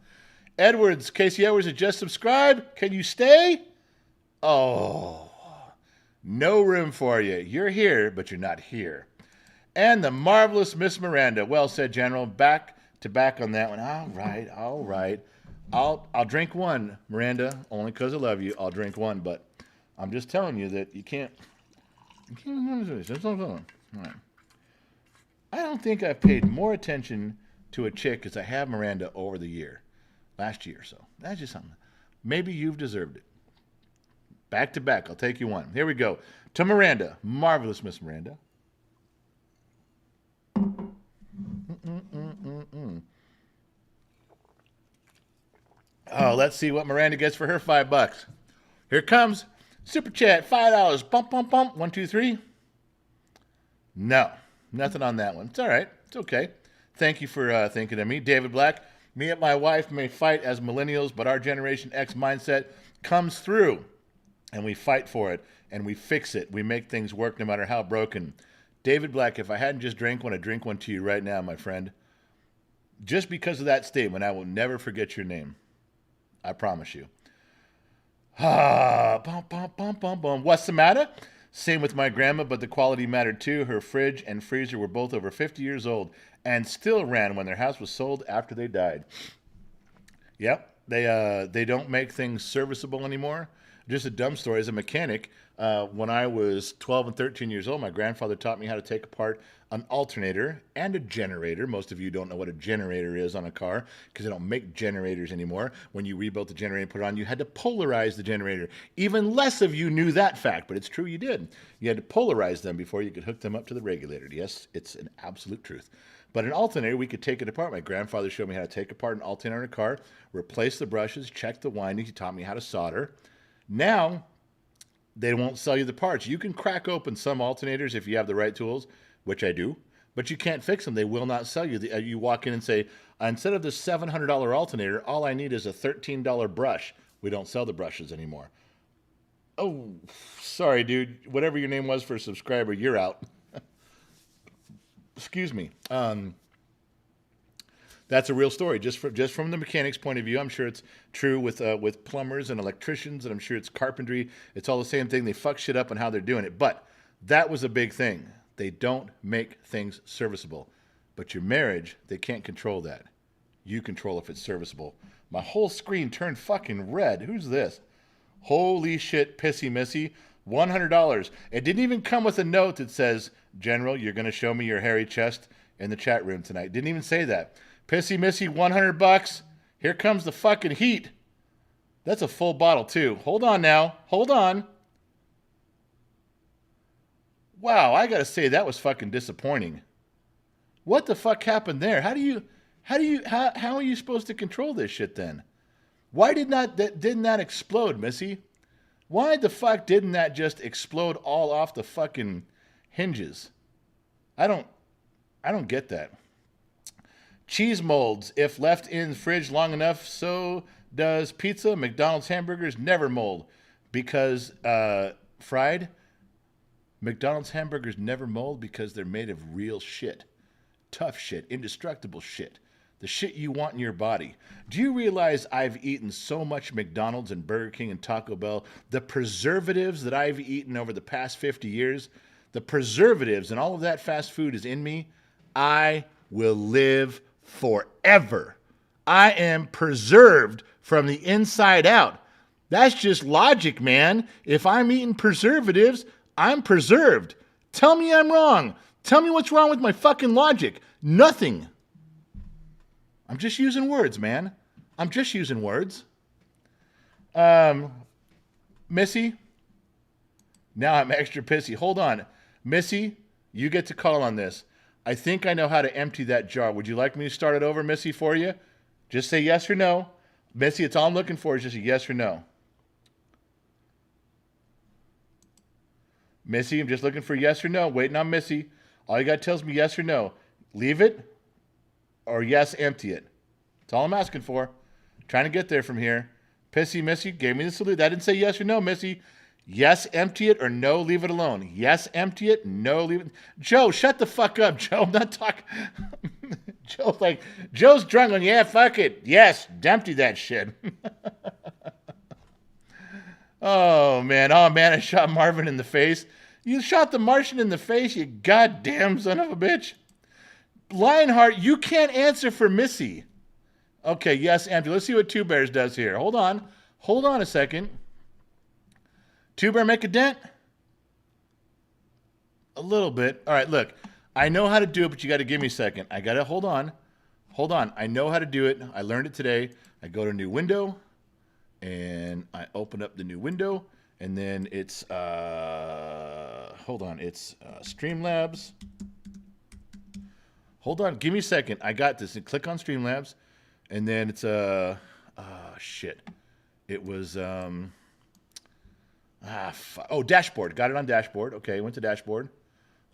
Edwards, Casey Edwards has just subscribed. Can you stay? Oh, no room for you. You're here, but you're not here. And the marvelous Miss Miranda. Well said, General. Back to back on that one. All right. I'll drink one, Miranda, only because I love you. I'll drink one, but I'm just telling you that you can't. All right. I don't think I've paid more attention to a chick as I have Miranda over the last year or so. That's just something. Maybe you've deserved it. Back to back. I'll take you one. Here we go. To Miranda. Marvelous Miss Miranda. Oh, let's see what Miranda gets for her $5. Here it comes. Super chat, $5. Bump, bump, bump. 1, 2, 3. No, nothing on that one. It's all right. It's okay. Thank you for thinking of me. David Black. Me and my wife may fight as millennials, but our Generation X mindset comes through, and we fight for it, and we fix it. We make things work no matter how broken. David Black, if I hadn't just drank one, I'd drink one to you right now, my friend. Just because of that statement, I will never forget your name. I promise you. What's the matter? Same with my grandma, but the quality mattered too. Her fridge and freezer were both over 50 years old and still ran when their house was sold after they died. Yep, they don't make things serviceable anymore. Just a dumb story. As a mechanic, when I was 12 and 13 years old, my grandfather taught me how to take apart an alternator and a generator. Most of you don't know what a generator is on a car because they don't make generators anymore. When you rebuilt the generator and put it on, you had to polarize the generator. Even less of you knew that fact, but it's true you did. You had to polarize them before you could hook them up to the regulator. Yes, it's an absolute truth. But an alternator, we could take it apart. My grandfather showed me how to take apart an alternator in a car, replace the brushes, check the windings. He taught me how to solder. Now, they won't sell you the parts. You can crack open some alternators if you have the right tools, which I do, but you can't fix them. They will not sell you. You walk in and say, instead of the $700 alternator, all I need is a $13 brush. We don't sell the brushes anymore. Oh, sorry, dude. Whatever your name was for a subscriber, you're out. Excuse me. That's a real story. Just from the mechanic's point of view, I'm sure it's true with plumbers and electricians, and I'm sure it's carpentry. It's all the same thing. They fuck shit up on how they're doing it. But that was a big thing. They don't make things serviceable. But your marriage, they can't control that. You control if it's serviceable. My whole screen turned fucking red. Who's this? Holy shit, Pissy Missy. $100. It didn't even come with a note that says, General, you're going to show me your hairy chest in the chat room tonight. Didn't even say that. Pissy Missy, $100. Here comes the fucking heat. That's a full bottle, too. Hold on now. Hold on. Wow, I gotta say, that was fucking disappointing. What the fuck happened there? How are you supposed to control this shit then? Why didn't that explode, Missy? Why the fuck didn't that just explode all off the fucking hinges? I don't get that. Cheese molds, if left in the fridge long enough, so does pizza. McDonald's hamburgers never mold because fried. McDonald's hamburgers never mold because they're made of real shit. Tough shit, indestructible shit. The shit you want in your body. Do you realize I've eaten so much McDonald's and Burger King and Taco Bell? The preservatives that I've eaten over the past 50 years, the preservatives and all of that fast food is in me. I will live forever. I am preserved from the inside out. That's just logic, man. If I'm eating preservatives, I'm preserved. Tell me I'm wrong. Tell me what's wrong with my fucking logic. Nothing. I'm just using words, man. I'm just using words. Missy, now I'm extra pissy. Hold on. Missy, you get to call on this. I think I know how to empty that jar. Would you like me to start it over, Missy, for you? Just say yes or no. Missy, it's all I'm looking for is just a yes or no. Missy, I'm just looking for yes or no. Waiting on Missy. All you got tells me yes or no. Leave it or yes, empty it. That's all I'm asking for. Trying to get there from here. Pissy Missy gave me the salute. I didn't say yes or no, Missy. Yes, empty it, or no, leave it alone. Yes, empty it, no, leave it. Joe, shut the fuck up, Joe. I'm not talking. Joe's drunk on, yeah, fuck it. Yes, empty that shit. Oh, man, I shot Marvin in the face. You shot the Martian in the face, you goddamn son of a bitch. Lionheart, you can't answer for Missy. Okay, yes, empty. Let's see what Two Bears does here. Hold on a second. Two Bear make a dent? A little bit. All right, look. I know how to do it, but you got to give me a second. I got to hold on. I know how to do it. I learned it today. I go to new window, and I open up the new window, and then it's, it's Streamlabs. Hold on. Give me a second. I got this. And click on Streamlabs, and then it's, shit. It was, dashboard. Got it on dashboard. Okay, went to dashboard.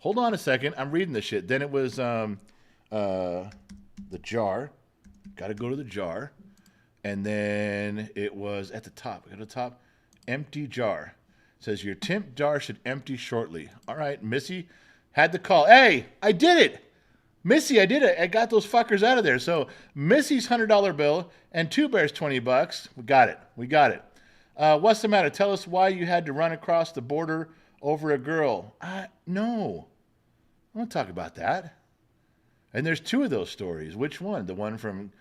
Hold on a second. I'm reading this shit. Then it was the jar. Got to go to the jar. And then it was at the top. At the top, empty jar. It says your temp jar should empty shortly. All right, Missy had the call. Hey, I did it. Missy, I did it. I got those fuckers out of there. So Missy's $100 bill and Two Bears $20. We got it. What's the matter? Tell us why you had to run across the border over a girl. No. I won't talk about that. And there's two of those stories. Which one? The one from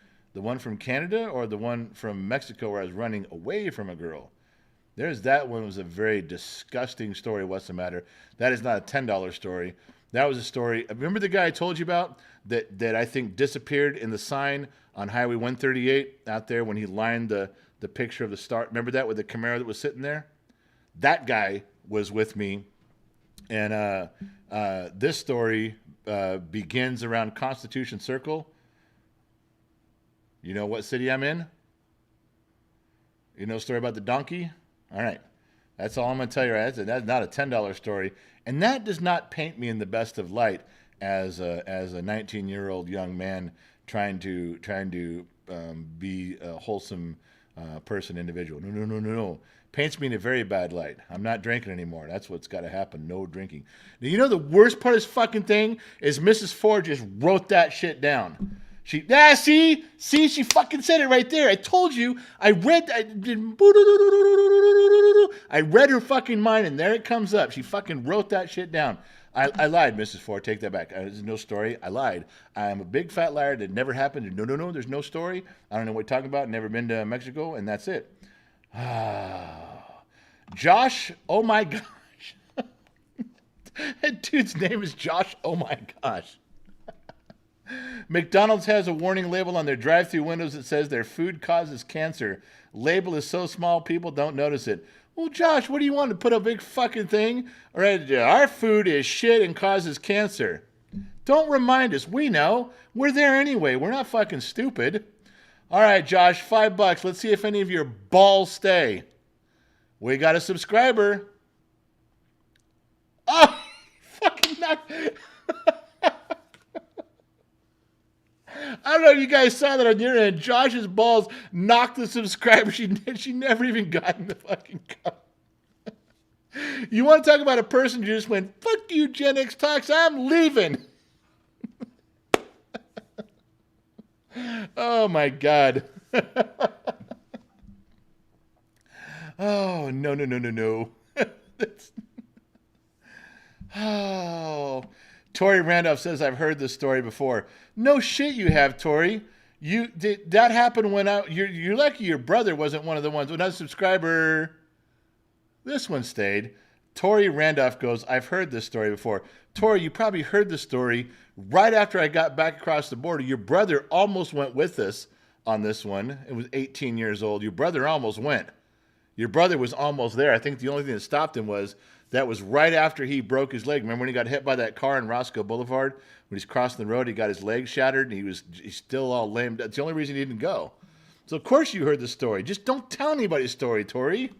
Canada or the one from Mexico where I was running away from a girl? There's that one was a very disgusting story. What's the matter? That is not a $10 story. That was a story. Remember the guy I told you about that I think disappeared in the sign on Highway 138 out there when he lined the picture of the star? Remember that with the Camaro that was sitting there? That guy was with me. And this story begins around Constitution Circle. You know what city I'm in? You know a story about the donkey? All right. That's all I'm going to tell you. Right? That's not a $10 story. And that does not paint me in the best of light as a 19-year-old young man trying to be a wholesome individual. No. Paints me in a very bad light. I'm not drinking anymore. That's what's got to happen. No drinking. Now, you know the worst part of this fucking thing is Mrs. Ford just wrote that shit down. She fucking said it right there. I told you. I read her fucking mind, and there it comes up. She fucking wrote that shit down. I lied, Mrs. Ford. Take that back. There's no story. I lied. I am a big fat liar. That never happened. No. There's no story. I don't know what you're talking about. Never been to Mexico, and that's it. Josh, oh my gosh. That dude's name is Josh, oh my gosh. McDonald's has a warning label on their drive-thru windows that says their food causes cancer. Label is so small people don't notice it. Well, Josh, what do you want to put a big fucking thing? All right, our food is shit and causes cancer. Don't remind us. We know. We're there anyway. We're not fucking stupid. All right, Josh, $5. Let's see if any of your balls stay. We got a subscriber. Oh, fucking knocked. I don't know if you guys saw that on your end. Josh's balls knocked the subscriber. She never even got in the fucking cup. You want to talk about a person who just went, fuck you, Gen X Talks, I'm leaving. Oh, my God. Oh, no. Oh. Tori Randolph says, I've heard this story before. No shit you have, Tori. That happened when you're lucky your brother wasn't one of the ones. When I was a subscriber, this one stayed. Tori Randolph goes, I've heard this story before. Tori, you probably heard the story right after I got back across the border. Your brother almost went with us on this one. It was 18 years old. Your brother almost went. Your brother was almost there. I think the only thing that stopped him was that was right after he broke his leg. Remember when he got hit by that car in Roscoe Boulevard? When he's crossing the road, he got his leg shattered, and he's still all lame. That's the only reason he didn't go. So, of course you heard the story. Just don't tell anybody's story, Tori.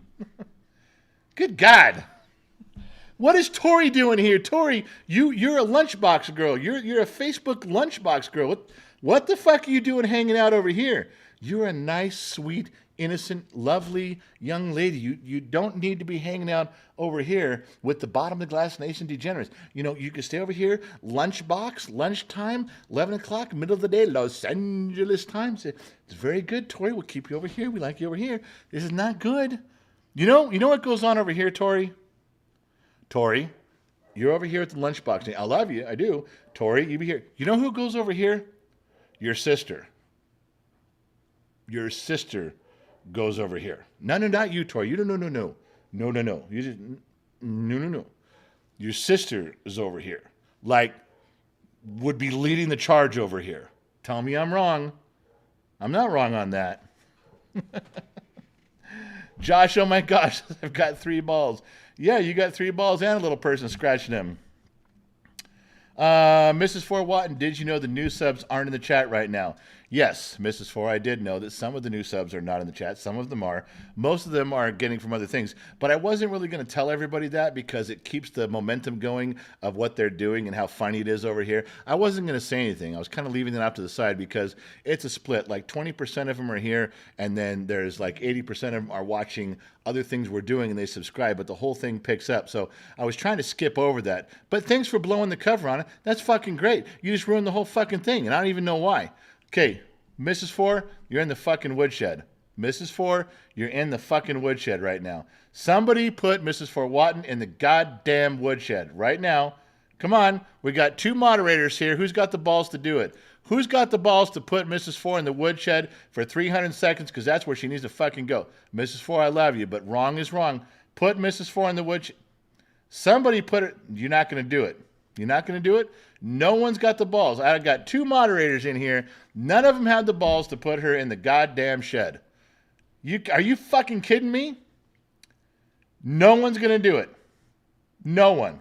Good God. What is Tori doing here? Tori, you're a lunchbox girl. You're a Facebook lunchbox girl. What the fuck are you doing hanging out over here? You're a nice, sweet, innocent, lovely young lady. You don't need to be hanging out over here with the bottom of the glass nation degenerates. You know, you can stay over here, lunchbox, lunchtime, 11 o'clock, middle of the day, Los Angeles time. It's very good, Tori. We'll keep you over here. We like you over here. This is not good. You know what goes on over here, Tori? Tori, you're over here at the lunchbox. I love you. I do. Tori, you be here. You know who goes over here? Your sister. Your sister goes over here. No, not you, Tori. You no. No. You just no. Your sister is over here. Like, would be leading the charge over here. Tell me I'm wrong. I'm not wrong on that. Josh, oh my gosh, I've got 3 balls. Yeah, you got 3 balls and a little person scratching them. Mrs. 4 Watton, did you know the new subs aren't in the chat right now? Yes, Mrs. 4, I did know that some of the new subs are not in the chat. Some of them are. Most of them are getting from other things. But I wasn't really going to tell everybody that because it keeps the momentum going of what they're doing and how funny it is over here. I wasn't going to say anything. I was kind of leaving it off to the side because it's a split. Like 20% of them are here, and then there's like 80% of them are watching other things we're doing and they subscribe, but the whole thing picks up. So I was trying to skip over that. But thanks for blowing the cover on it. That's fucking great. You just ruined the whole fucking thing, and I don't even know why. Okay, Mrs. 4, you're in the fucking woodshed. Mrs. 4, you're in the fucking woodshed right now. Somebody put Mrs. 4 Watton in the goddamn woodshed right now. Come on, we got 2 moderators here. Who's got the balls to do it? Who's got the balls to put Mrs. 4 in the woodshed for 300 seconds because that's where she needs to fucking go? Mrs. 4, I love you, but wrong is wrong. Put Mrs. 4 in the woodshed. Somebody put it. You're not going to do it. You're not going to do it? No one's got the balls. I got 2 moderators in here. None of them had the balls to put her in the goddamn shed. Are you fucking kidding me? No one's going to do it. No one.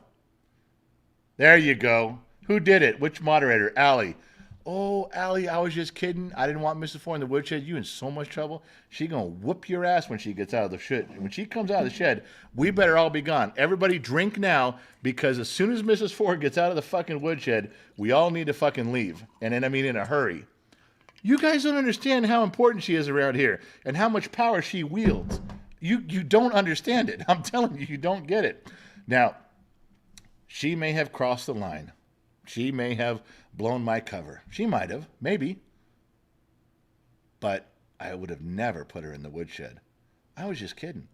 There you go. Who did it? Which moderator? Allie. Oh, Allie, I was just kidding. I didn't want Mrs. 4 in the woodshed. You in so much trouble. She gonna whoop your ass when she gets out of the shed. When she comes out of the shed, we better all be gone. Everybody drink now, because as soon as Mrs. 4 gets out of the fucking woodshed, we all need to fucking leave. And then, I mean, in a hurry. You guys don't understand how important she is around here and how much power she wields. You don't understand it. I'm telling you, you don't get it. Now, she may have crossed the line. She may have blown my cover. She might have, maybe. But I would have never put her in the woodshed. I was just kidding.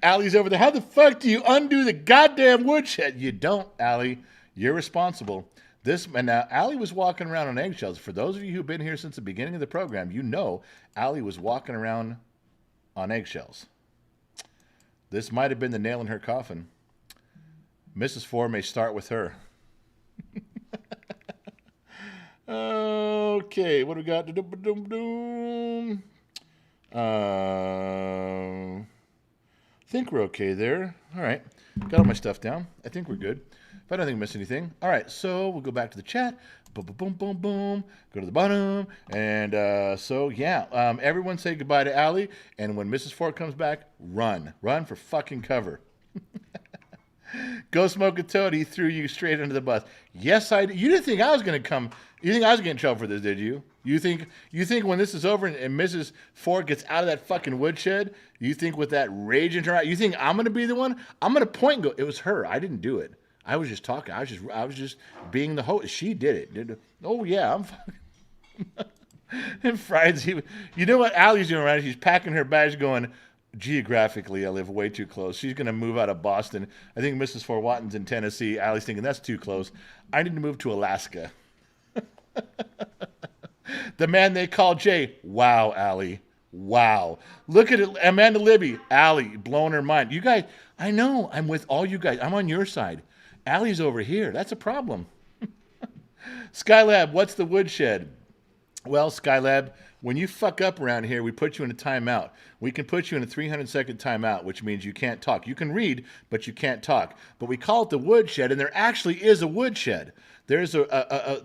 Allie's over there. How the fuck do you undo the goddamn woodshed? You don't, Allie. You're responsible. And now Allie was walking around on eggshells. For those of you who've been here since the beginning of the program, you know Allie was walking around on eggshells. This might have been the nail in her coffin. Mrs. 4 may start with her. Okay, what do we got? I think we're okay there. All right, got all my stuff down. I think we're good. If I don't think I missed anything. All right, so we'll go back to the chat. Boom, boom, boom, boom, boom. Go to the bottom. And so, yeah, everyone say goodbye to Allie. And when Mrs. 4 comes back, run. Run for fucking cover. Go smoke a toad. He threw you straight under the bus. Yes, I did. You didn't think I was going to come. You think I was going to get in trouble for this, did you? You think when this is over and Mrs. 4 gets out of that fucking woodshed, you think with that rage in her eye, you think I'm going to be the one? I'm going to point and go, it was her. I didn't do it. I was just talking. I was just being the host. She did it. Oh, yeah. I'm fucking. And Fridays, you know what Allie's doing right? She's packing her bags going, geographically, I live way too close. She's going to move out of Boston. I think Mrs. 4 Watton's in Tennessee. Allie's thinking, that's too close. I need to move to Alaska. The man they call Jay. Wow, Allie. Wow. Look at it. Amanda Libby. Allie, blowing her mind. You guys, I know. I'm with all you guys. I'm on your side. Allie's over here. That's a problem. Skylab, what's the woodshed? Well, Skylab, when you fuck up around here, we put you in a timeout. We can put you in a 300-second timeout, which means you can't talk. You can read, but you can't talk. But we call it the woodshed, and there actually is a woodshed. There's a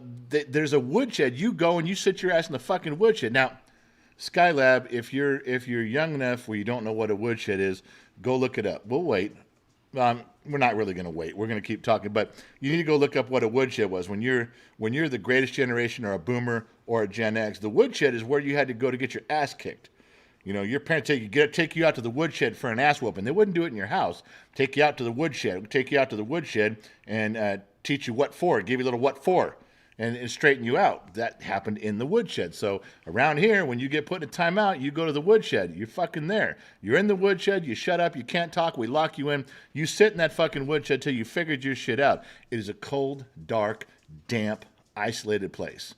woodshed. You go and you sit your ass in the fucking woodshed. Now, Skylab, if you're young enough where you don't know what a woodshed is, Go look it up. We'll wait. We're not really going to wait. We're going to keep talking, but you need to go look up what a woodshed was. When you're the greatest generation or a boomer or a Gen X, the woodshed is where you had to go to get your ass kicked. You know, your parents take you out to the woodshed for an ass whooping. They wouldn't do it in your house. Take you out to the woodshed and teach you what for. Give you a little what for, and straighten you out. That happened in the woodshed. So around here, when you get put in a timeout, you go to the woodshed. You're fucking there. You're in the woodshed. You shut up. You can't talk. We lock you in. You sit in that fucking woodshed till you figured your shit out. It is a cold, dark, damp, isolated place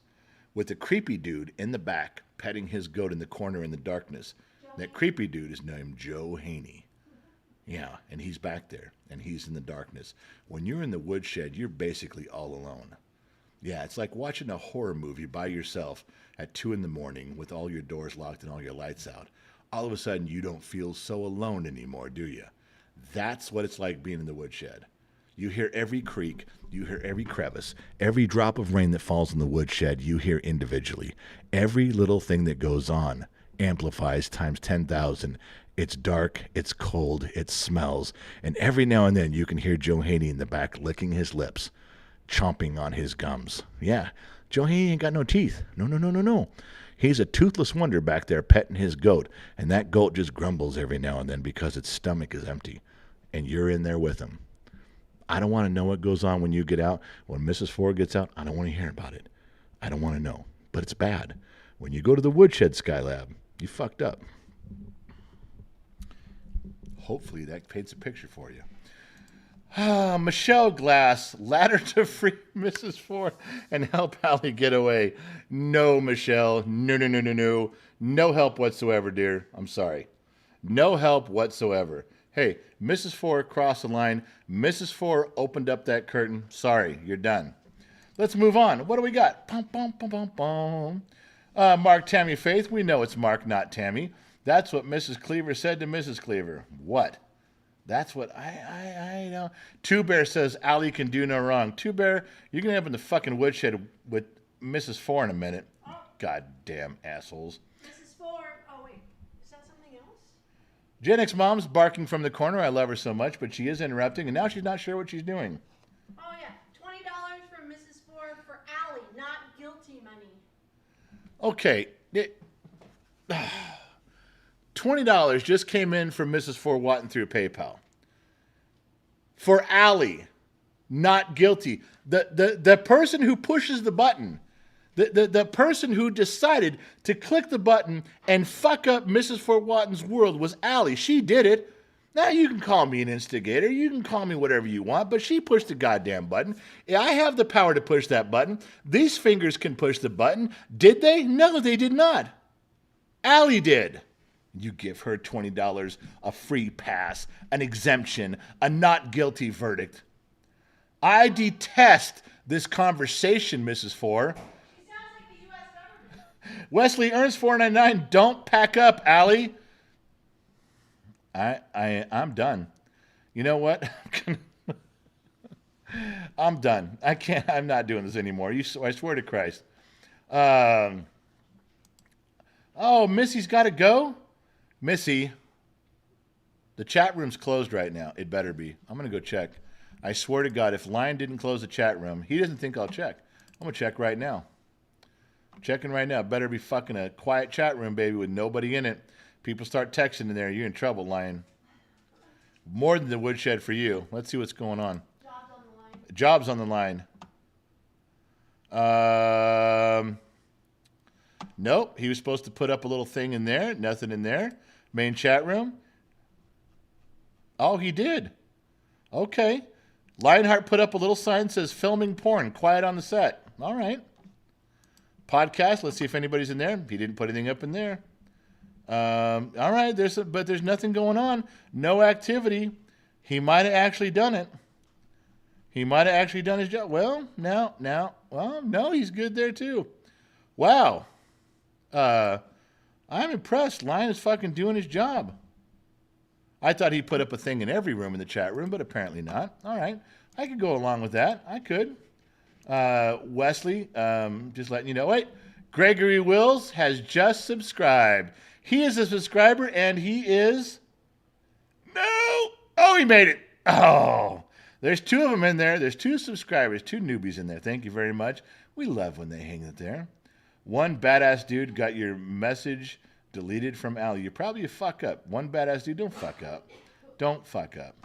with a creepy dude in the back petting his goat in the corner in the darkness. That creepy dude is named Joe Haney. Yeah, and he's back there, and he's in the darkness. When you're in the woodshed, you're basically all alone. Yeah, it's like watching a horror movie by yourself at 2 a.m. with all your doors locked and all your lights out. All of a sudden, you don't feel so alone anymore, do you? That's what it's like being in the woodshed. You hear every creak, you hear every crevice, every drop of rain that falls in the woodshed, you hear individually. Every little thing that goes on amplifies times 10,000. It's dark, it's cold, it smells, and every now and then you can hear Joe Haney in the back licking his lips, chomping on his gums. Yeah, Joe Haney ain't got no teeth. No. He's a toothless wonder back there petting his goat, and that goat just grumbles every now and then because its stomach is empty, and you're in there with him. I don't want to know what goes on when you get out. When Mrs. Ford gets out, I don't want to hear about it. I don't want to know, but it's bad. When you go to the woodshed, Skylab, you fucked up. Hopefully that paints a picture for you. Michelle Glass, ladder to free Mrs. Ford and help Allie get away. No, Michelle. No. No help whatsoever, dear. I'm sorry. No help whatsoever. Hey, Mrs. Ford crossed the line. Mrs. Ford opened up that curtain. Sorry, you're done. Let's move on. What do we got? Mark, Tammy, Faith. We know it's Mark, not Tammy. That's what Mrs. Cleaver said to Mrs. Cleaver. What? That's what I know. Two Bear says Allie can do no wrong. Two Bear, you're going to end up in the fucking woodshed with Mrs. Ford in a minute. Oh. Goddamn assholes. Mrs. Ford. Oh, wait. Is that something else? Gen X Mom's barking from the corner. I love her so much, but she is interrupting, and now she's not sure what she's doing. Oh, yeah. $20 from Mrs. Ford for Allie, not guilty money. Okay. $20 just came in from Mrs. Ford Watton through PayPal. For Allie, not guilty. The person who pushes the button, the person who decided to click the button and fuck up Mrs. Ford Watton's world was Allie. She did it. Now, you can call me an instigator. You can call me whatever you want, but she pushed the goddamn button. I have the power to push that button. These fingers can push the button. Did they? No, they did not. Allie did. You give her $20, a free pass, an exemption, a not guilty verdict. I detest this conversation, Mrs. Ford. She sounds like the U.S. government. Wesley Ernst $4.99. Don't pack up, Allie. I'm done. You know what? I'm done. I can't. I'm not doing this anymore. I swear to Christ. Oh, Missy's got to go. Missy, the chat room's closed right now. It better be. I'm going to go check. I swear to God, if Lion didn't close the chat room, he doesn't think I'll check. I'm going to check right now. Checking right now. Better be fucking a quiet chat room, baby, with nobody in it. People start texting in there. You're in trouble, Lion. More than the woodshed for you. Let's see what's going on. Jobs on the line. Nope. He was supposed to put up a little thing in there. Nothing in there. Main chat room. Oh, he did. Okay. Lionheart put up a little sign that says filming porn. Quiet on the set. All right. Podcast. Let's see if anybody's in there. He didn't put anything up in there. All right. But there's nothing going on. No activity. He might have actually done it. He might have actually done his job. Well, no, he's good there too. Wow. I'm impressed. Lion is fucking doing his job. I thought he put up a thing in every room in the chat room, but apparently not. All right. I could go along with that. I could. Wesley, just letting you know. Wait. Gregory Wills has just subscribed. He is a subscriber, and he is... No! Oh, he made it. Oh, there's two of them in there. There's two subscribers, two newbies in there. Thank you very much. We love when they hang it there. One badass dude got your message deleted from Allie. You're probably a fuck up. One badass dude, don't fuck up. Don't fuck up.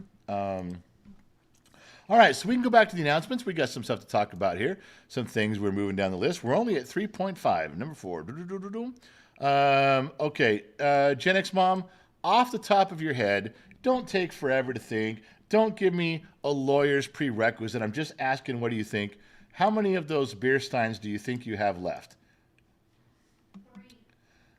All right, so we can go back to the announcements. We got some stuff to talk about here. Some things we're moving down the list. We're only at 3.5. Number 4. Okay, Gen X Mom, off the top of your head, don't take forever to think. Don't give me a lawyer's prerequisite. I'm just asking, what do you think? How many of those beer steins do you think you have left?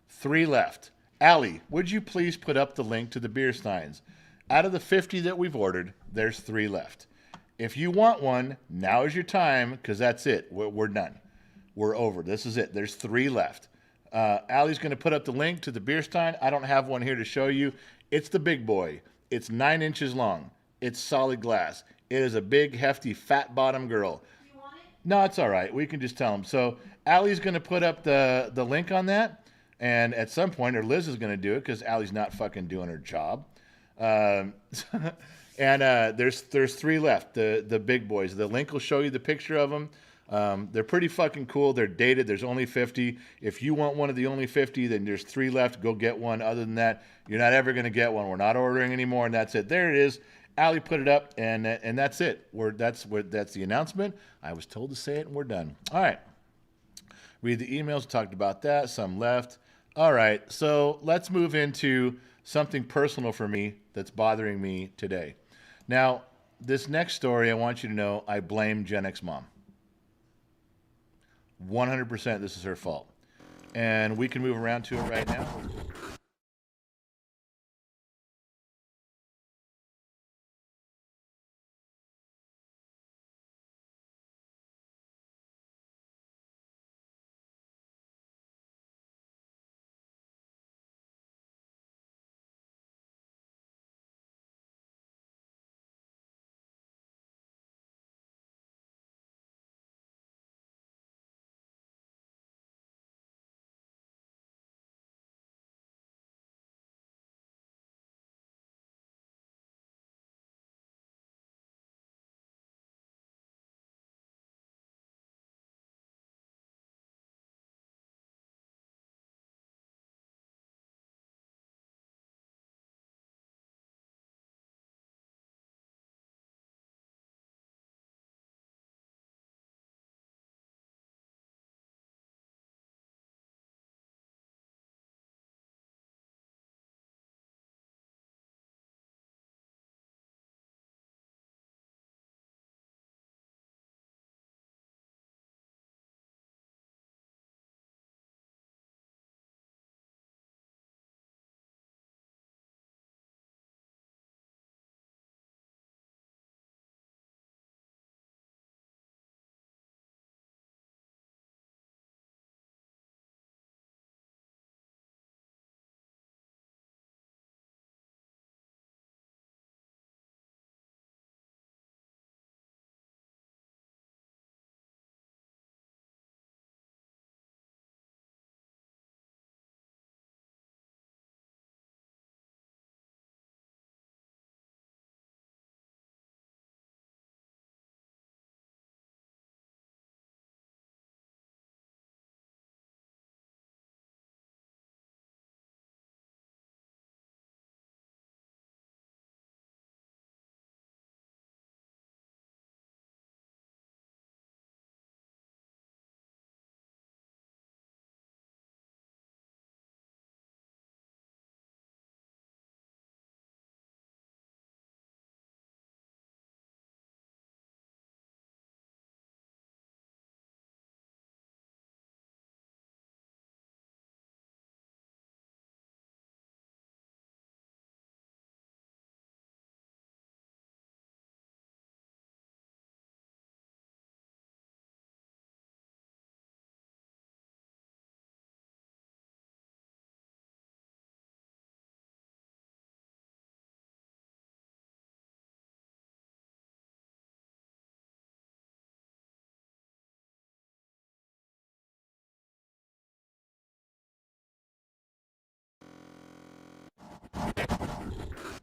3 left. Allie, would you please put up the link to the beer steins? Out of the 50 that we've ordered, there's 3 left. If you want one, now is your time, because that's it. We're done. We're over. This is it. There's 3 left. Allie's going to put up the link to the beer stein. I don't have one here to show you. It's the big boy. It's 9 inches long. It's solid glass. It is a big, hefty, fat bottom girl. Do you want it? No, it's all right. We can just tell them. So Allie's going to put up the link on that. And at some point, or Liz is going to do it because Allie's not fucking doing her job. And there's 3 left, the big boys. The link will show you the picture of them. They're pretty fucking cool. They're dated. There's only 50. If you want one of the only 50, then there's 3 left. Go get one. Other than that, you're not ever going to get one. We're not ordering anymore, and that's it. There it is. Allie put it up, and that's it. That's the announcement. I was told to say it, and we're done. All right. Read the emails. Talked about that. Some left. All right. So let's move into something personal for me that's bothering me today. Now, this next story, I want you to know I blame Gen X Mom. 100% this is her fault. And we can move around to it right now.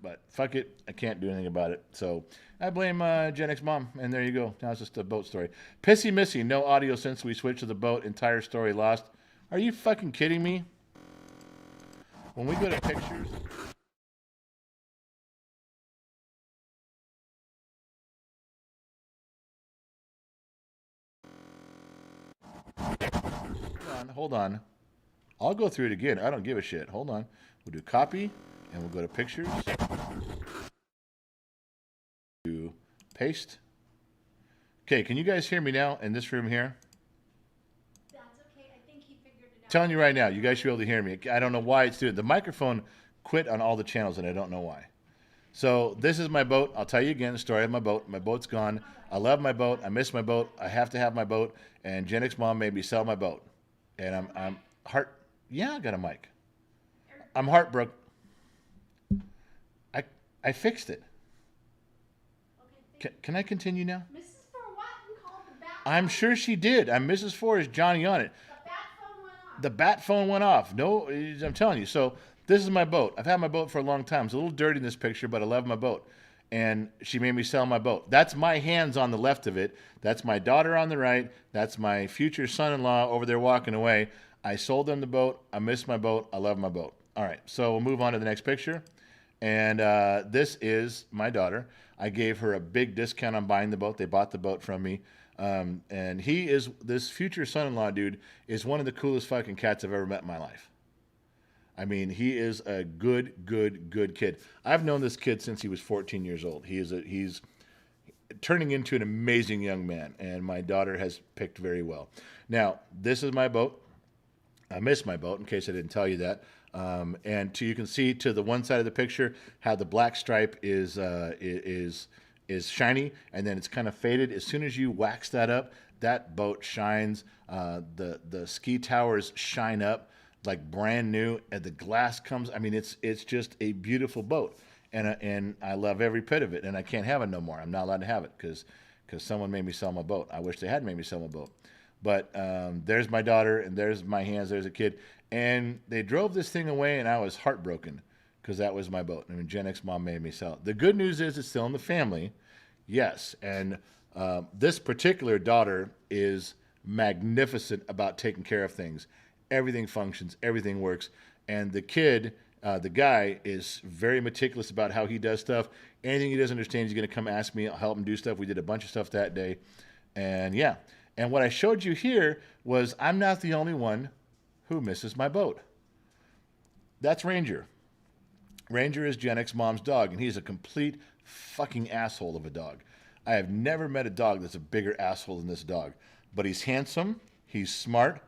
But fuck it, I can't do anything about it. So I blame Gen X mom, and there you go. Now it's just a boat story. Pissy Missy, no audio since we switched to the boat. Entire story lost. Are you fucking kidding me? When we go to pictures. Hold on. I'll go through it again. I don't give a shit. Hold on. We'll do copy, and we'll go to pictures. Do paste. Okay, can you guys hear me now in this room here? That's okay. I think he figured it out. Telling you right now, you guys should be able to hear me. I don't know why it's doing it. The microphone quit on all the channels, and I don't know why. So this is my boat. I'll tell you again the story of my boat. My boat's gone. I love my boat. I miss my boat. I have to have my boat. And Gen X mom made me sell my boat. And I'm yeah, I got a mic. I'm heartbroken. I fixed it. Can I continue now? Mrs. Forwatton called the bat. I'm sure she did. I'm Mrs. Four is Johnny on it. The bat phone went off. The bat phone went off. No, I'm telling you. So this is my boat. I've had my boat for a long time. It's a little dirty in this picture, but I love my boat. And she made me sell my boat. That's my hands on the left of it. That's my daughter on the right. That's my future son-in-law over there walking away. I sold them the boat. I miss my boat. I love my boat. All right, so we'll move on to the next picture. And this is my daughter. I gave her a big discount on buying the boat. They bought the boat from me. And he is, this future son-in-law dude, is one of the coolest fucking cats I've ever met in my life. I mean, he is a good kid. I've known this kid since he was 14 years old. He's turning into an amazing young man, and my daughter has picked very well. Now, this is my boat. I miss my boat, in case I didn't tell you that. And you can see to the one side of the picture how the black stripe is shiny, and then it's kind of faded. As soon as you wax that up, that boat shines. The ski towers shine up like brand new, and the glass comes. I mean, it's just a beautiful boat, and I love every bit of it. And I can't have it no more. I'm not allowed to have it because someone made me sell my boat. I wish they had made me sell my boat. But there's my daughter, and there's my hands. There's a kid, and they drove this thing away, and I was heartbroken because that was my boat. I mean, Gen X mom made me sell it. The good news is it's still in the family, yes. And this particular daughter is magnificent about taking care of things. Everything functions, everything works, and the kid, the guy, is very meticulous about how he does stuff. Anything he doesn't understand, he's going to come ask me. I'll help him do stuff. We did a bunch of stuff that day, and yeah. And what I showed you here was I'm not the only one who misses my boat. That's Ranger. Ranger is Gen X mom's dog, and he's a complete fucking asshole of a dog. I have never met a dog that's a bigger asshole than this dog. But he's handsome, he's smart,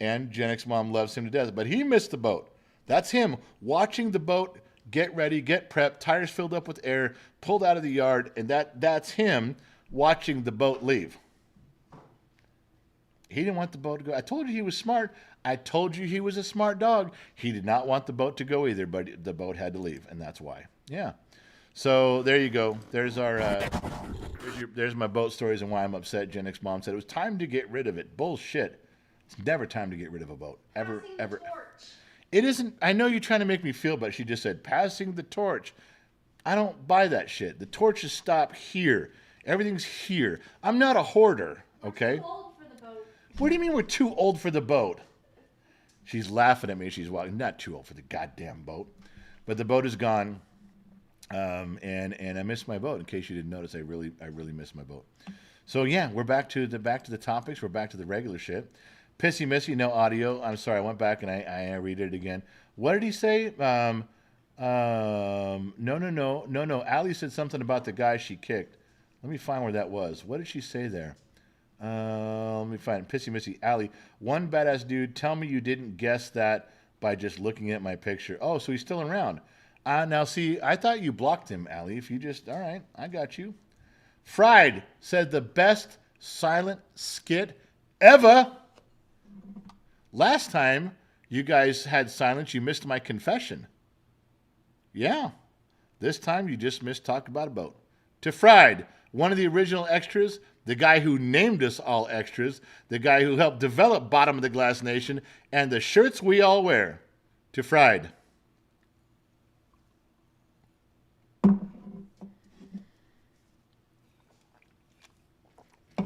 and Gen X mom loves him to death. But he missed the boat. That's him watching the boat get ready, get prepped, tires filled up with air, pulled out of the yard, and that's him watching the boat leave. He didn't want the boat to go. I told you he was smart. I told you he was a smart dog. He did not want the boat to go either, but the boat had to leave, and that's why. Yeah. So there you go. There's our there's my boat stories and why I'm upset. Gen X mom said it was time to get rid of it. Bullshit. It's never time to get rid of a boat. Ever. It isn't. I know you're trying to make me feel bad. She just said passing the torch. I don't buy that shit. The torches stop here. Everything's here. I'm not a hoarder, okay? What do you mean we're too old for the boat? She's laughing at me. She's walking. Not too old for the goddamn boat. But the boat is gone. And I miss my boat. In case you didn't notice, I really miss my boat. So yeah, we're back to the topics. We're back to the regular shit. Pissy Missy, no audio. I'm sorry. I went back and I read it again. What did he say? No. Allie said something about the guy she kicked. Let me find where that was. What did she say there? Let me find it. Pissy Missy. Allie, one badass dude. Tell me you didn't guess that by just looking at my picture. Oh, so he's still around. Now see, I thought you blocked him, Allie. If you just, all right, I got you. Fried said the best silent skit ever. Last time you guys had silence, you missed my confession. Yeah. This time you just missed talk about a boat. To Fried, one of the original extras, the guy who named us all extras, the guy who helped develop Bottom of the Glass Nation, and the shirts we all wear. To Fried.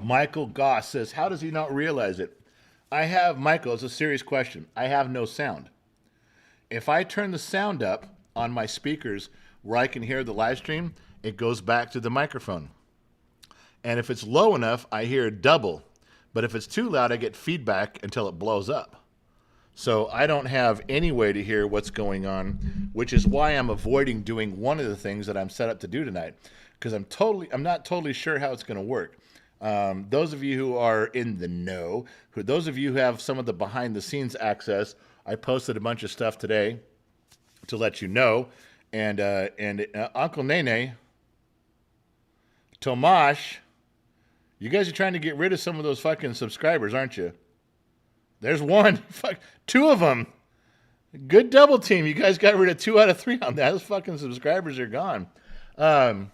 Michael Goss says, how does he not realize it? Michael, it's a serious question. I have no sound. If I turn the sound up on my speakers where I can hear the live stream, it goes back to the microphone. And if it's low enough, I hear double. But if it's too loud, I get feedback until it blows up. So I don't have any way to hear what's going on, which is why I'm avoiding doing one of the things that I'm set up to do tonight, because I'm not totally sure how it's going to work. Those of you who are in the know, those of you who have some of the behind the scenes access, I posted a bunch of stuff today to let you know. And Uncle Nene, Tomash, you guys are trying to get rid of some of those fucking subscribers, aren't you? There's one. Fuck, 2 of them. Good double team. You guys got rid of 2 out of 3 on that. Those fucking subscribers are gone. I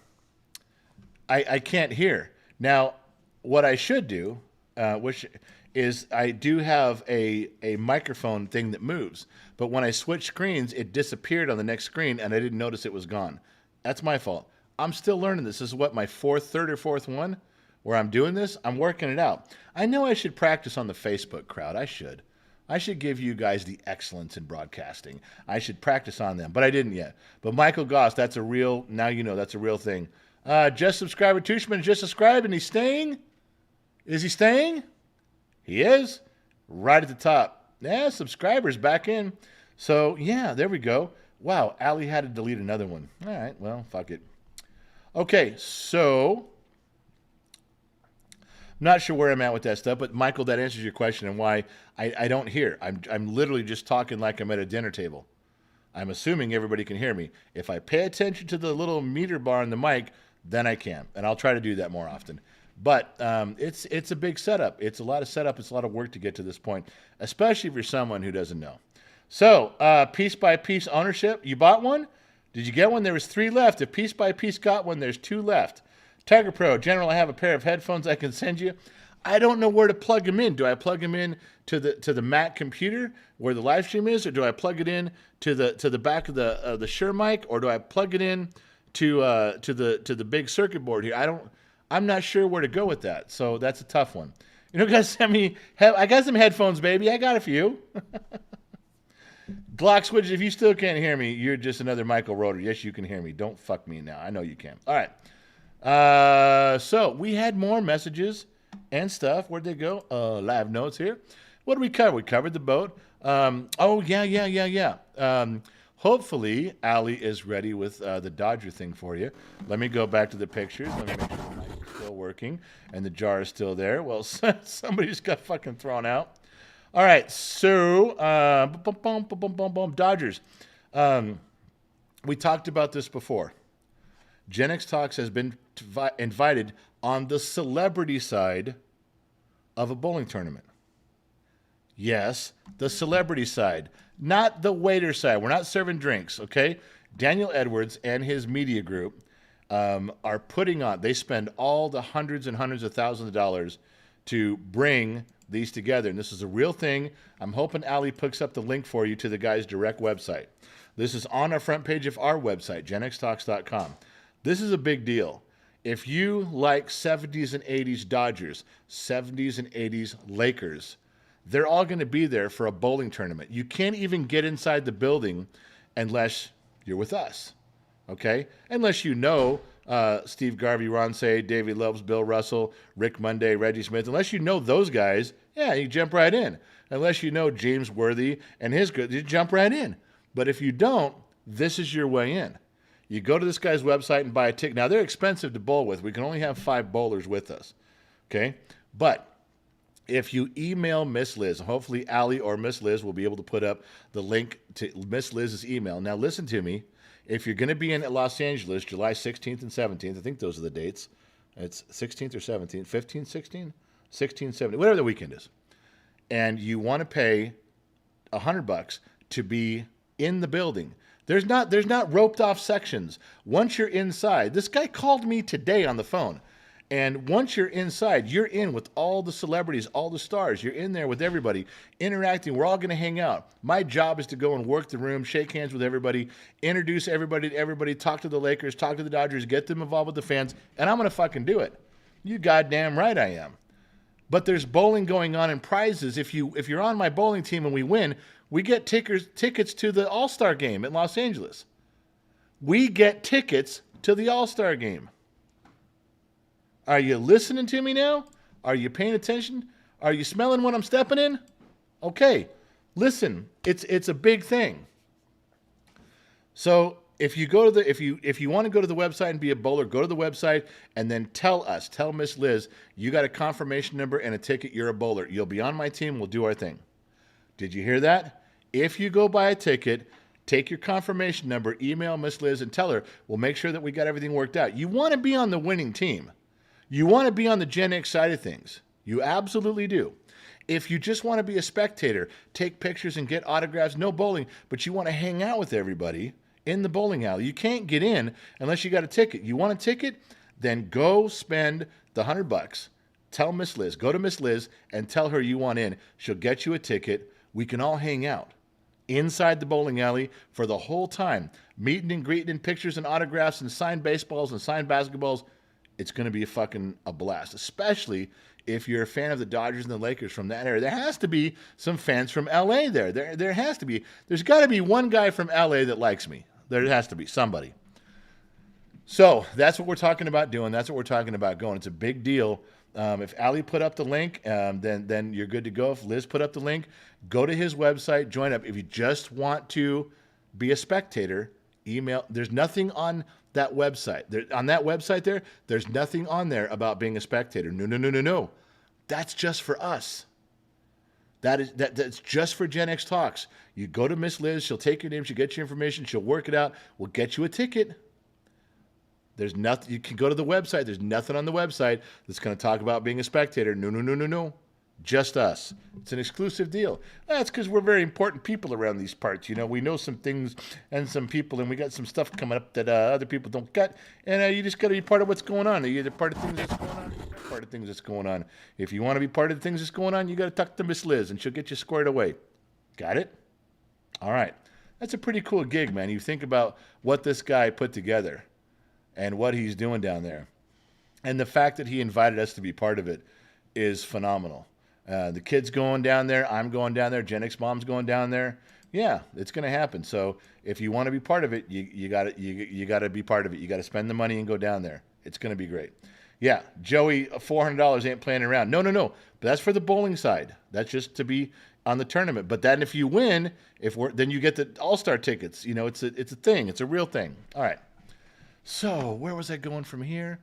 can't hear. Now, what I should do, which is I do have a microphone thing that moves. But when I switch screens, it disappeared on the next screen, and I didn't notice it was gone. That's my fault. I'm still learning this. This is what, my third or fourth one where I'm doing this? I'm working it out. I know I should practice on the Facebook crowd. I should give you guys the excellence in broadcasting. I should practice on them, but I didn't yet. But Michael Goss, that's a real thing. Just subscriber Tushman just subscribed, and he's staying? Is he staying? He is. Right at the top. Yeah, subscribers back in. So, yeah, there we go. Wow, Ali had to delete another one. All right, well, fuck it. Okay, so I'm not sure where I'm at with that stuff, but Michael, that answers your question and why I don't hear. I'm literally just talking like I'm at a dinner table. I'm assuming everybody can hear me. If I pay attention to the little meter bar on the mic, then I can, and I'll try to do that more often. But it's a big setup. It's a lot of setup. It's a lot of work to get to this point, especially if you're someone who doesn't know. So, piece by piece ownership. You bought one? Did you get one? There was 3 left. If piece by piece got one, there's 2 left. Tiger Pro, General, I have a pair of headphones I can send you. I don't know where to plug them in. Do I plug them in to the Mac computer where the live stream is, or do I plug it in to the back of the Shure mic, or do I plug it in to the big circuit board here? I'm not sure where to go with that. So that's a tough one. You know, guys, I got some headphones, baby. I got a few. Glock Switch, if you still can't hear me, you're just another Michael Roeder. Yes, you can hear me. Don't fuck me now. I know you can. All right. So we had more messages and stuff. Where'd they go? Live notes here. What did we cover? We covered the boat. Hopefully, Ali is ready with the Dodger thing for you. Let me go back to the pictures. Let me make sure the mic is still working and the jar is still there. Well, somebody just got fucking thrown out. All right, so Dodgers. We talked about this before. Gen X Talks has been invited on the celebrity side of a bowling tournament. Yes, the celebrity side, not the waiter side. We're not serving drinks, okay? Daniel Edwards and his media group are putting on, they spend all the hundreds and hundreds of thousands of dollars to bring these together. And this is a real thing. I'm hoping Ali picks up the link for you to the guy's direct website. This is on our front page of our website, genxtalks.com. This is a big deal. If you like 70s and 80s Dodgers, 70s and 80s Lakers, they're all going to be there for a bowling tournament. You can't even get inside the building unless you're with us, okay? Unless you know Steve Garvey, Ron Say, Davey Loves, Bill Russell, Rick Monday, Reggie Smith. Unless you know those guys, yeah, you jump right in. Unless you know James Worthy and his good, you jump right in. But if you don't, this is your way in. You go to this guy's website and buy a ticket. Now, they're expensive to bowl with. We can only have 5 bowlers with us, okay? But if you email Miss Liz, hopefully Ali or Miss Liz will be able to put up the link to Miss Liz's email. Now, listen to me. If you're going to be in Los Angeles, July 16th and 17th, I think those are the dates. It's 16th or 17th, 15th, 16th, 16th, 17th, whatever the weekend is. And you want to pay $100 to be in the building. There's not roped off sections. Once you're inside, this guy called me today on the phone. And once you're inside, you're in with all the celebrities, all the stars. You're in there with everybody, interacting. We're all going to hang out. My job is to go and work the room, shake hands with everybody, introduce everybody to everybody, talk to the Lakers, talk to the Dodgers, get them involved with the fans, and I'm going to fucking do it. You goddamn right I am. But there's bowling going on and prizes. If you're on my bowling team and we win, we get tickets to the All-Star game in Los Angeles. We get tickets to the All-Star game. Are you listening to me now? Are you paying attention? Are you smelling what I'm stepping in? Okay. Listen, it's a big thing. So if you go to the if you want to go to the website and be a bowler, go to the website and then tell Miss Liz, you got a confirmation number and a ticket, you're a bowler. You'll be on my team, we'll do our thing. Did you hear that? If you go buy a ticket, take your confirmation number, email Miss Liz and tell her, we'll make sure that we got everything worked out. You want to be on the winning team. You want to be on the Gen X side of things. You absolutely do. If you just want to be a spectator, take pictures and get autographs, no bowling, but you want to hang out with everybody in the bowling alley, you can't get in unless you got a ticket. You want a ticket? Then go spend the $100. Tell Miss Liz. Go to Miss Liz and tell her you want in. She'll get you a ticket. We can all hang out inside the bowling alley for the whole time. Meeting and greeting and pictures and autographs and signed baseballs and signed basketballs. It's going to be a blast, especially if you're a fan of the Dodgers and the Lakers from that area. There has to be some fans from L.A. there. There has to be. There's got to be one guy from L.A. that likes me. There has to be somebody. So that's what we're talking about doing. That's what we're talking about going. It's a big deal. If Ali put up the link, then you're good to go. If Liz put up the link, go to his website, join up. If you just want to be a spectator, email. There's nothing on that website. On that website there's nothing on there about being a spectator. No. That's just for us. That's just for Gen X Talks. You go to Miss Liz, she'll take your name, she'll get your information, she'll work it out, we'll get you a ticket. There's nothing, you can go to the website, there's nothing on the website that's going to talk about being a spectator. No. Just us. It's an exclusive deal. That's because we're very important people around these parts. You know, we know some things and some people, and we got some stuff coming up that other people don't get. And you just got to be part of what's going on. You're part of things that's going on. Part of things that's going on. If you want to be part of the things that's going on, you got to talk to Miss Liz, and she'll get you squared away. Got it? All right. That's a pretty cool gig, man. You think about what this guy put together and what he's doing down there. And the fact that he invited us to be part of it is phenomenal. The kid's going down there. I'm going down there. Gen X Mom's going down there. Yeah, it's going to happen. So if you want to be part of it, you got to be part of it. You got to spend the money and go down there. It's going to be great. Yeah, Joey, $400 ain't playing around. No. But that's for the bowling side. That's just to be on the tournament. But then if you win, then you get the All-Star tickets. You know, it's a thing. It's a real thing. All right. So where was I going from here?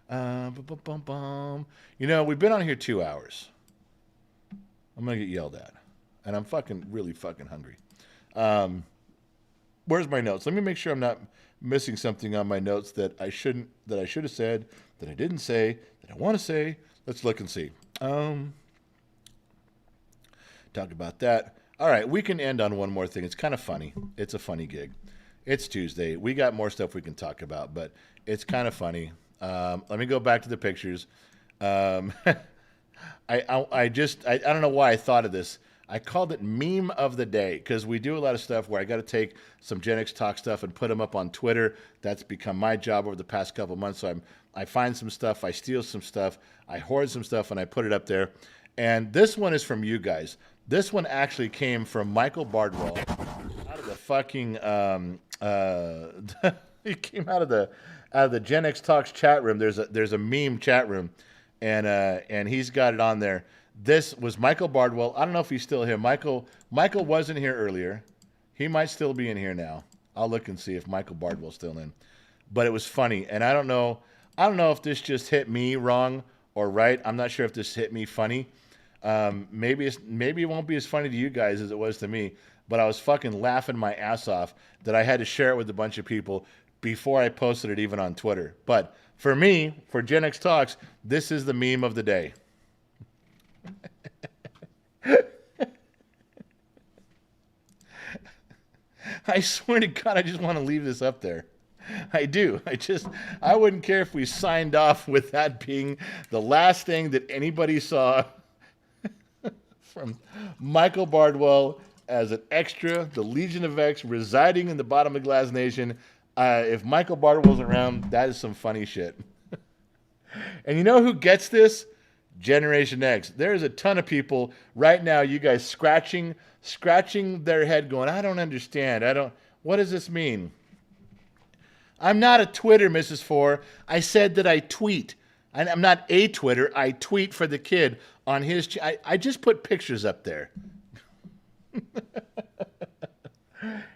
You know, we've been on here 2 hours. I'm going to get yelled at. And I'm really fucking hungry. Where's my notes? Let me make sure I'm not missing something on my notes that I should have said, that I didn't say, that I want to say. Let's look and see. Talk about that. All right, we can end on one more thing. It's kind of funny. It's a funny gig. It's Tuesday. We got more stuff we can talk about, but it's kind of funny. Let me go back to the pictures. I don't know why I thought of this. I called it Meme of the Day because we do a lot of stuff where I got to take some Gen X Talk stuff and put them up on Twitter. That's become my job over the past couple of months. So I find some stuff, I steal some stuff, I hoard some stuff, and I put it up there. And this one is from you guys. This one actually came from Michael Bardwell out of the fucking he came out of the Gen X Talks chat room. There's a meme chat room. And he's got it on there. This was Michael Bardwell. I don't know if he's still here. Michael wasn't here earlier. He might still be in here now. I'll look and see if Michael Bardwell's still in. But it was funny, and I don't know if this just hit me wrong or right. I'm not sure if this hit me funny. Maybe it won't be as funny to you guys as it was to me. But I was fucking laughing my ass off that I had to share it with a bunch of people before I posted it even on Twitter. But for me, for Gen X Talks, this is the meme of the day. I swear to God, I just want to leave this up there. I do. I wouldn't care if we signed off with that being the last thing that anybody saw from Michael Bardwell as an extra, the Legion of X residing in the Bottom of Glass Nation. If Michael Bardwell's around, that is some funny shit. And you know who gets this? Generation X. There's a ton of people right now, you guys scratching their head going, I don't understand. What does this mean? I'm not a Twitter, Mrs. Four. I said that I tweet. I'm not a Twitter. I tweet for the kid on his. I just put pictures up there.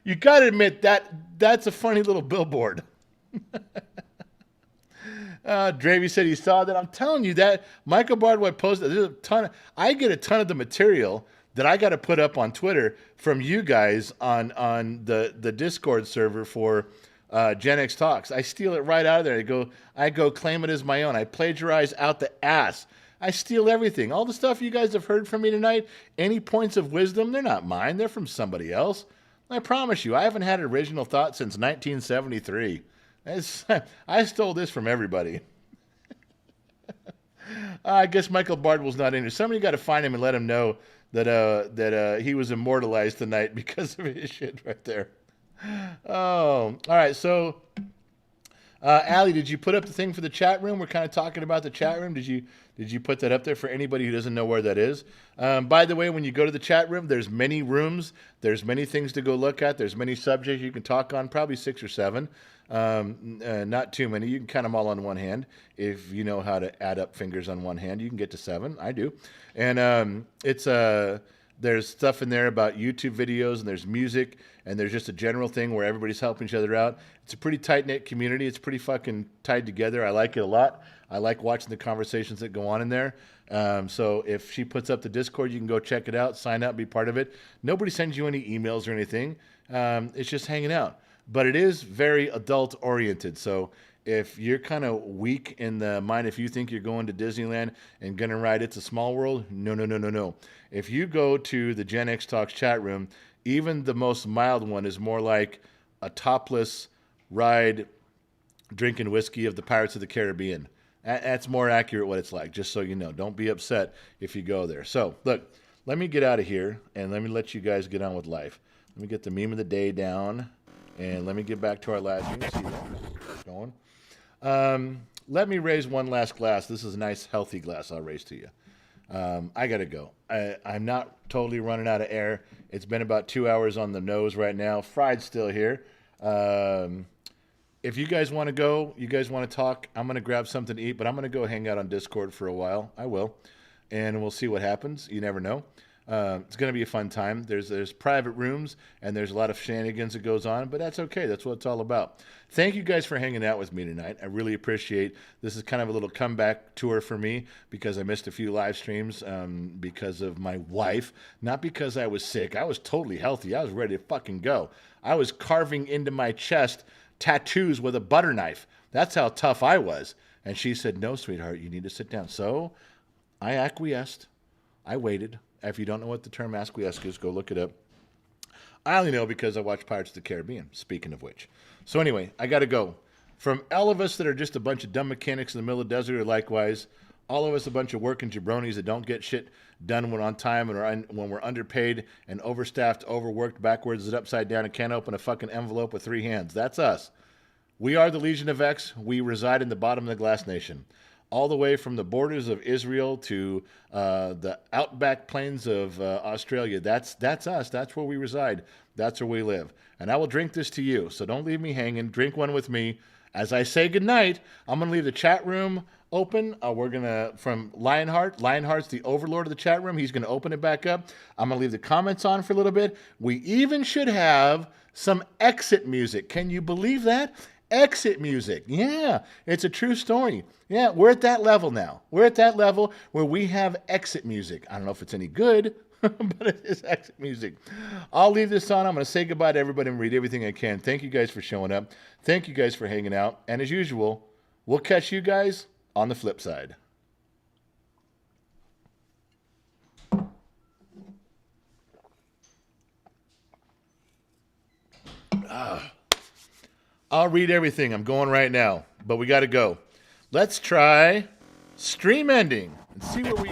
You got to admit that's a funny little billboard. Dravy said he saw that. I'm telling you that Michael Bardwell posted. There's a ton. I get a ton of the material that I got to put up on Twitter from you guys on the Discord server for Gen X Talks. I steal it right out of there. I go claim it as my own. I plagiarize out the ass. I steal everything. All the stuff you guys have heard from me tonight, any points of wisdom, they're not mine. They're from somebody else. I promise you, I haven't had an original thought since 1973. I stole this from everybody. I guess Michael Bardwell's not in here. Somebody got to find him and let him know that he was immortalized tonight because of his shit right there. Oh, all right. So, Allie, did you put up the thing for the chat room? We're kind of talking about the chat room. Did you put that up there for anybody who doesn't know where that is? By the way, when you go to the chat room, there's many rooms. There's many things to go look at. There's many subjects you can talk on, probably 6 or 7. Not too many. You can count them all on one hand. If you know how to add up fingers on one hand, you can get to 7. I do. And there's stuff in there about YouTube videos, and there's music, and there's just a general thing where everybody's helping each other out. It's a pretty tight-knit community. It's pretty fucking tied together. I like it a lot. I like watching the conversations that go on in there. So if she puts up the Discord, you can go check it out, sign up, be part of it. Nobody sends you any emails or anything. It's just hanging out. But it is very adult-oriented. So if you're kind of weak in the mind, if you think you're going to Disneyland and going to ride It's a Small World, no. If you go to the Gen X Talks chat room, even the most mild one is more like a topless ride drinking whiskey of the Pirates of the Caribbean. That's more accurate what it's like, just so you know. Don't be upset if you go there. So, look, let me get out of here, and let me let you guys get on with life. Let me get the meme of the day down, and let me get back to our last. You can see that going. Let me raise one last glass. This is a nice, healthy glass I'll raise to you. I got to go. I'm not totally running out of air. It's been about 2 hours on the nose right now. Fried's still here. If you guys want to go, you guys want to talk, I'm going to grab something to eat, but I'm going to go hang out on Discord for a while. I will. And we'll see what happens. You never know. It's going to be a fun time. There's private rooms, and there's a lot of shenanigans that goes on, but that's okay. That's what it's all about. Thank you guys for hanging out with me tonight. I really appreciate. This is kind of a little comeback tour for me because I missed a few live streams because of my wife, not because I was sick. I was totally healthy. I was ready to fucking go. I was carving into my chest tattoos with a butter knife. That's how tough I was. And she said, no, sweetheart, you need to sit down. So I acquiesced. I waited. If you don't know what the term acquiesce is, go look it up. I only know because I watch Pirates of the Caribbean, speaking of which. So anyway, I got to go. From all of us that are just a bunch of dumb mechanics in the middle of the desert, or likewise, all of us a bunch of working jabronis that don't get shit done when on time and when we're underpaid and overstaffed, overworked, backwards and upside down and can't open a fucking envelope with 3 hands. That's us. We are the Legion of X. We reside in the bottom of the glass nation. All the way from the borders of Israel to the outback plains of Australia. That's us. That's where we reside. That's where we live. And I will drink this to you. So don't leave me hanging. Drink one with me. As I say goodnight, I'm going to leave the chat room open. We're going to, from Lionheart. Lionheart's the overlord of the chat room. He's going to open it back up. I'm going to leave the comments on for a little bit. We even should have some exit music. Can you believe that? Exit music. Yeah, it's a true story. Yeah, we're at that level now. We're at that level where we have exit music. I don't know if it's any good, but it is exit music. I'll leave this on. I'm going to say goodbye to everybody and read everything I can. Thank you guys for showing up. Thank you guys for hanging out. And as usual, we'll catch you guys on the flip side. I'll read everything. I'm going right now, but we got to go. Let's try stream ending and see where we